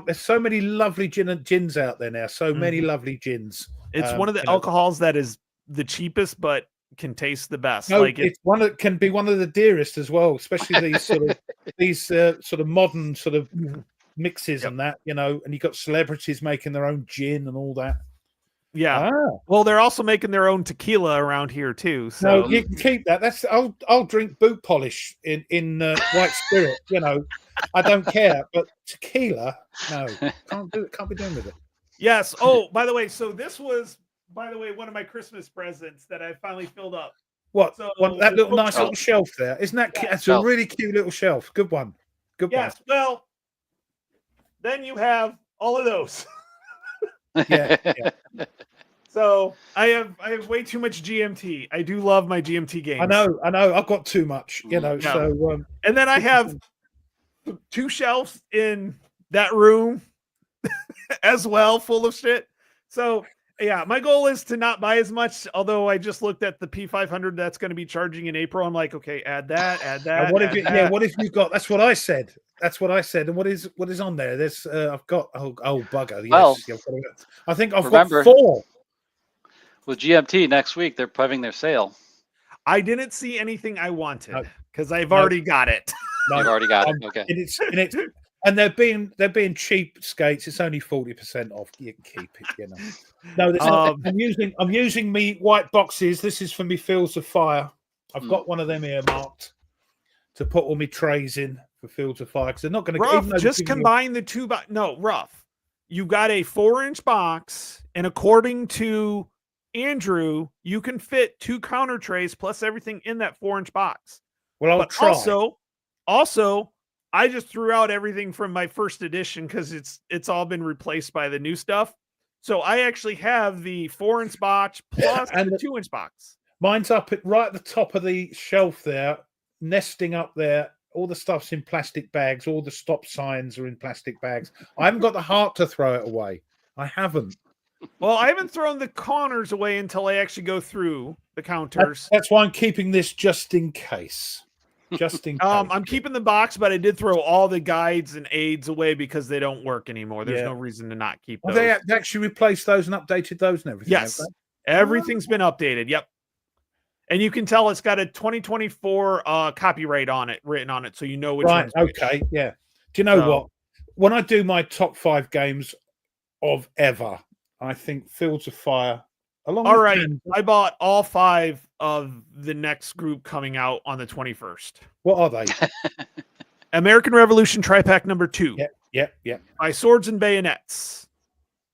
There's so many lovely gins out there now. So many lovely gins. It's one of the alcohols that is the cheapest, but can taste the best. No, it's one that can be one of the dearest as well, especially these sort of modern sort of mixes and that, and you've got celebrities making their own gin and all that. Yeah. Well, they're also making their own tequila around here too. So no, you can keep that. I'll drink boot polish in white spirit. I don't care. But tequila, no, can't do it. Can't be done with it. Yes. Oh, by the way, so this was, one of my Christmas presents that I finally filled up. What? So, that little nice little shelf there, isn't that? That's a really cute little shelf. Good one. Good one. Yes. Well, then you have all of those. Yeah. So I have way too much GMT. I do love my GMT games. I know. I've got too much, So and then I have 2 shelves in that room as well, full of shit. So yeah, my goal is to not buy as much. Although I just looked at the P500 that's going to be charging in April. I'm like, okay, add that. What if you got? That's what I said. And what is on there? There's I've got bugger. Yes, well, I think I've got 4. With GMT next week, they're having their sale. I didn't see anything I wanted because I've already got it. No, you've already got it. Okay. And they're being cheap skates. It's only 40% off. You can keep it, No, I'm using me white boxes. This is for me Fields of Fire. I've got one of them earmarked to put all my trays in for Fields of Fire because they're not going to just combine the 2 Rough. You got a 4-inch box, and according to Andrew, you can fit 2 counter trays plus everything in that 4-inch box. Well, I'll try. Also, I just threw out everything from my first edition because it's all been replaced by the new stuff. So I actually have the 4-inch box plus and the 2-inch box. Mine's up right at the top of the shelf there, nesting up there. All the stuff's in plastic bags. All the stop signs are in plastic bags. I haven't got the heart to throw it away. I haven't. Well, I haven't thrown the counters away until I actually go through the counters. That's why I'm keeping this just in case. Just in case. I'm keeping the box, but I did throw all the guides and aids away because they don't work anymore. There's no reason to not keep those. They actually replaced those and updated those and everything. Yes, everything's been updated. Yep. And you can tell it's got a 2024 copyright on it, written on it, so you know which one's which. Okay, yeah. Do you know what? When I do my top 5 games of ever, I think Fields of Fire. All right, I bought all 5 of the next group coming out on the 21st. What are they? American Revolution Tri-Pack number 2. Yeah. By Swords and Bayonets.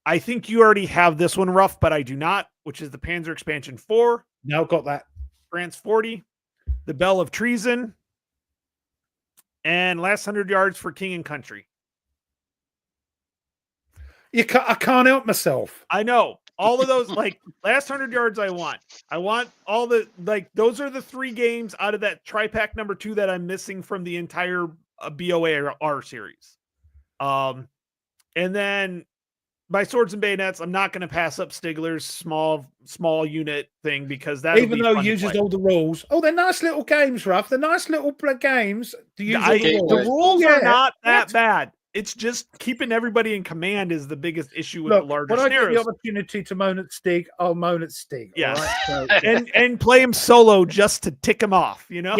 I think you already have this one, Ruff, but I do not, which is the Panzer Expansion 4. No, got that. France 40, The Bell of Treason, and Last 100 Yards for King and Country. I can't help myself. I know. All of those, like, Last 100 Yards I want all the, like, those are the 3 games out of that Tri-Pack number 2 that I'm missing from the entire BOAR series. And then by Swords and Bayonets, I'm not going to pass up Stigler's small unit thing because that even though it uses all the rules. Oh, they're nice little games, Ruff. They're nice little games. The rules are not that bad. It's just keeping everybody in command is the biggest issue with the larger scenarios. When I get the opportunity to moan at Stig, I'll moan at Stig. Yeah, right? and play him solo just to tick him off. You know.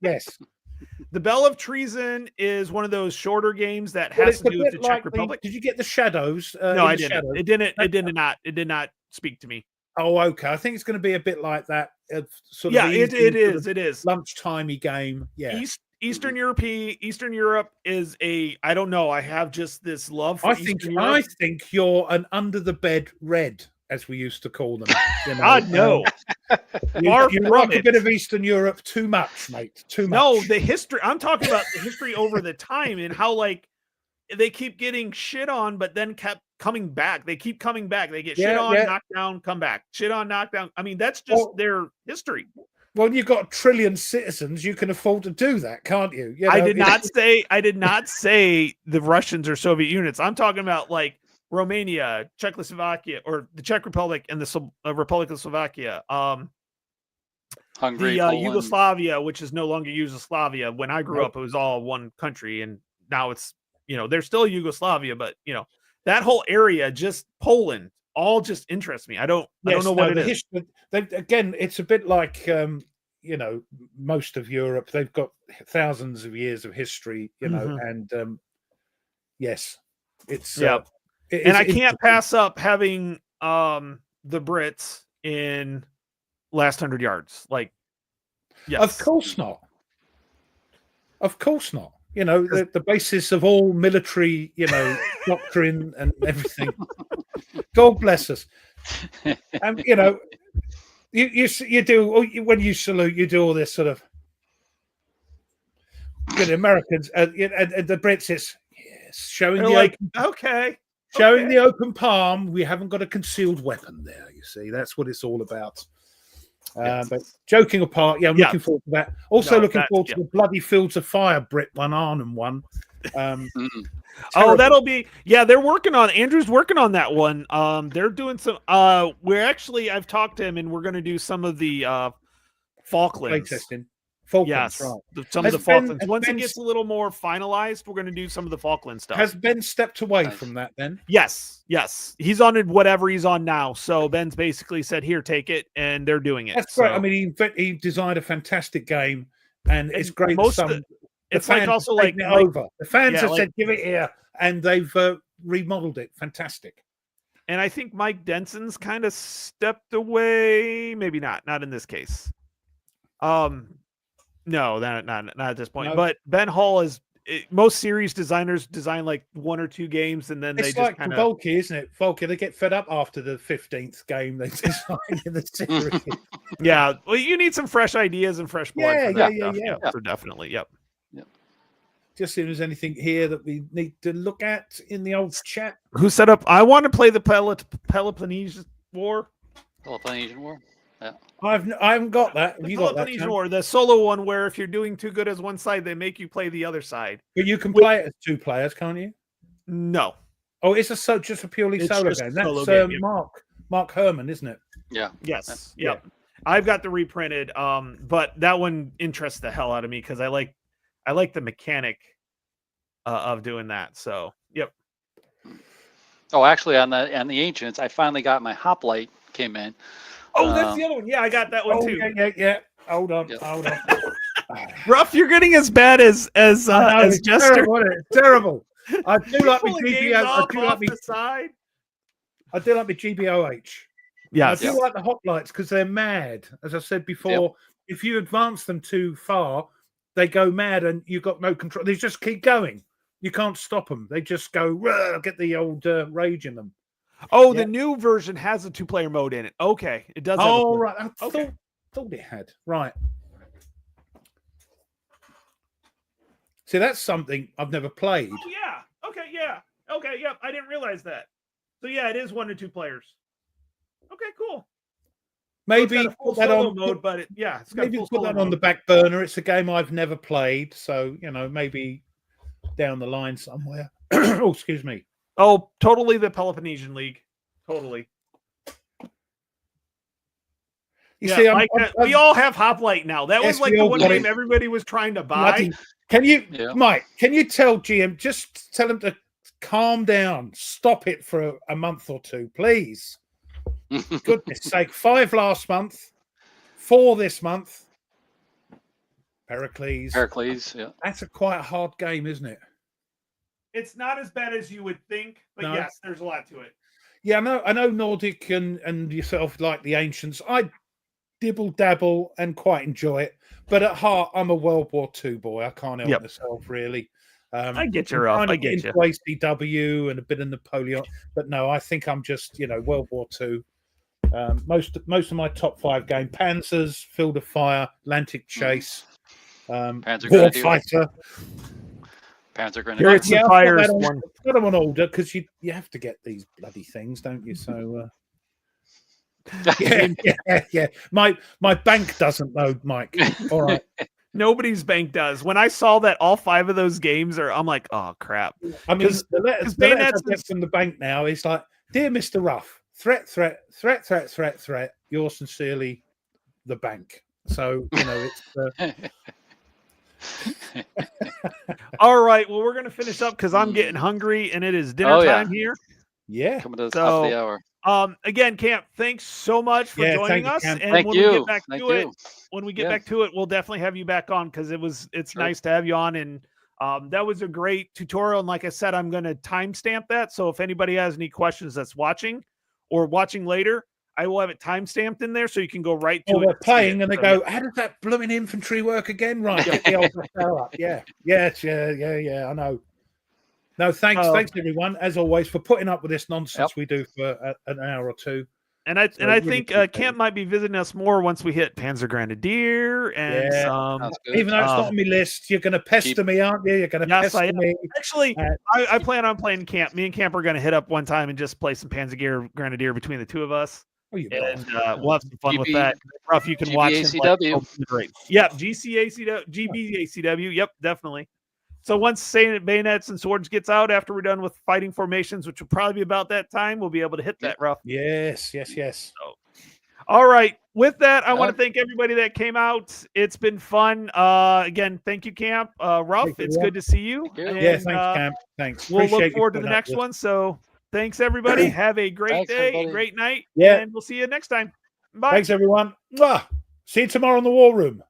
Yes. The Bell of Treason is one of those shorter games that has to do with the Czech Republic. Did you get the shadows? No, I didn't. It did not speak to me. Oh, okay. I think it's going to be a bit like that. It is lunchtimey game. Yeah. Eastern Europe is I don't know. I have just this love for Eastern Europe. I think you're an under the bed red, as we used to call them. You know? God, no. You like a bit of Eastern Europe too much, mate. Too much. No, the history. I'm talking about the history over the time and how, like, they keep getting shit on, but then kept coming back. They keep coming back. They get shit on, knocked down, come back. Shit on, knocked down. I mean, that's just their history. Well, you've got 1 trillion citizens. You can afford to do that, can't you? You know, I did not say the Russians or Soviet units. I'm talking about, like, Romania, Czechoslovakia, or the Czech Republic and the Republic of Slovakia. Hungary, Yugoslavia, which is no longer Yugoslavia. When I grew up, it was all one country, and now it's, they're still Yugoslavia, but that whole area, just Poland, all just interests me. I don't know what it is. History, again, it's a bit like most of Europe. They've got thousands of years of history, and yes, it's and I can't pass up having the Brits in Last 100 Yards. Like, yes. Of course not. The basis of all military, doctrine and everything. God bless us. And you do, when you salute, you do all this sort of. The Americans and the Brits, it's showing showing the open palm. We haven't got a concealed weapon there. You see, that's what it's all about. But joking apart, I'm looking forward to that. Also, looking forward to the bloody Fields of Fire Brit one, Arnhem one. That'll be they're working on. Andrew's working on that one. They're doing some. I've talked to him, and we're going to do some of the Falklands testing. Yes, right. Some of the Falklands. Once it gets a little more finalized, we're going to do some of the Falkland stuff. Has Ben stepped away from that then? Yes. He's on it, whatever he's on now. So Ben's basically said, here, take it, and they're doing it. That's great. I mean, he designed a fantastic game, and it's great. It's like also like over. The fans have said, give it here, and they've remodeled it. Fantastic. And I think Mike Denson's kind of stepped away. Maybe not in this case. No, not at this point. No. But Ben Hall most series designers design like 1 or 2 games, and then it's they like just Volky, isn't it? Volky, they get fed up after the 15th game they design in the series. Yeah, well, you need some fresh ideas and fresh blood. Yeah. So definitely, yep. Just see if there's anything here that we need to look at in the old chat. Who set up? I want to play the Peloponnesian War. Peloponnesian War. Yeah. I haven't got that. Have you got that? Peloponnesian War, the solo one, where if you're doing too good as one side, they make you play the other side. But you can play it as 2 players, can't you? No. Oh, it's just a purely solo game. That's Mark Herman, isn't it? Yeah. Yes. Yep. I've got the reprinted, but that one interests the hell out of me because I like the mechanic of doing that. So, yep. Oh, actually, on the Ancients, I finally got my hoplite came in. Oh, that's the other one. Yeah, I got that one too. Yeah. Hold on. Rough, you're getting as bad as Jester. Terrible, isn't it? It's terrible. I do like my GBO. I do like my GBOH. Yeah, I do like the hoplites because they're mad. As I said before, if you advance them too far, they go mad and you've got no control. They just keep going. You can't stop them. They just go, get the old rage in them. Oh, the new version has a 2-player mode in it. Okay, it does. Oh, right. I thought it had. Right. See, that's something I've never played. Oh, yeah. Okay, yeah. Okay, yep. I didn't realize that. So, yeah, it is 1 to 2 players. Okay, cool. Maybe so put that on mode, but it's got maybe put that on the back burner. It's a game I've never played, so maybe down the line somewhere. Oh, excuse me. Oh, totally the Peloponnesian League. Totally. You see, we all have Hoplite now. That was like the one game everybody was trying to buy. Can you, Mike? Can you tell GM? Just tell him to calm down. Stop it for a month or two, please. Goodness sake! 5 last month, 4 this month. Pericles, yeah. That's quite a hard game, isn't it? It's not as bad as you would think, but yes, there's a lot to it. Yeah, I know Nordic and yourself like the Ancients. I dibble dabble and quite enjoy it, but at heart, I'm a World War II boy. I can't help myself, really. I get you, Ralph. I get you. ACW and a bit of Napoleon, but no, I think I'm just World War II. Most of my top 5 game: Panzers, Field of Fire, Atlantic Chase, Panzer Warfighter. Panzer Grenadier. Yeah, I've got them on order because you have to get these bloody things, don't you? So yeah. My bank doesn't though, Mike. All right. Nobody's bank does. When I saw that all 5 of those games I'm like, oh crap. I mean, the letters I get from the bank now is like, dear Mr. Ruff, threat. Yours sincerely, the bank. So it's. All right. Well, we're gonna finish up because I'm getting hungry and it is dinner time here. Yeah. Coming to the top of the hour. Again, Camp, thanks so much for joining us. And when we get back to it, we'll definitely have you back on because it's nice to have you on. And that was a great tutorial. And like I said, I'm going to timestamp that. So if anybody has any questions that's watching or watching later, I will have it timestamped in there so you can go right to it. They're playing and they go, how does that blooming infantry work again? Right. Get the old up. Yeah. I know. No, thanks everyone, as always, for putting up with this nonsense we do for an hour or two. And I think Camp might be visiting us more once we hit Panzer Grenadier and even though it's not on my list, you're going to pester me, aren't you? You're going to pester me. Actually, I plan on playing Camp. Me and Camp are going to hit up one time and just play some Panzer Grenadier between the two of us. And we'll have some fun with that. Rough, you can watch him. Great. Yep, GBACW. Yep, definitely. So once Bayonets and Swords gets out after we're done with fighting formations, which will probably be about that time, we'll be able to hit that, Rough. Yes. So, all right. With that, I want to thank everybody that came out. It's been fun. Again, thank you, Camp. Rough, it's good to see you. And, thanks, Camp. Thanks. We'll look forward to the next one. So thanks, everybody. Have a great day, great night, and we'll see you next time. Bye. Thanks, everyone. See you tomorrow in the War Room.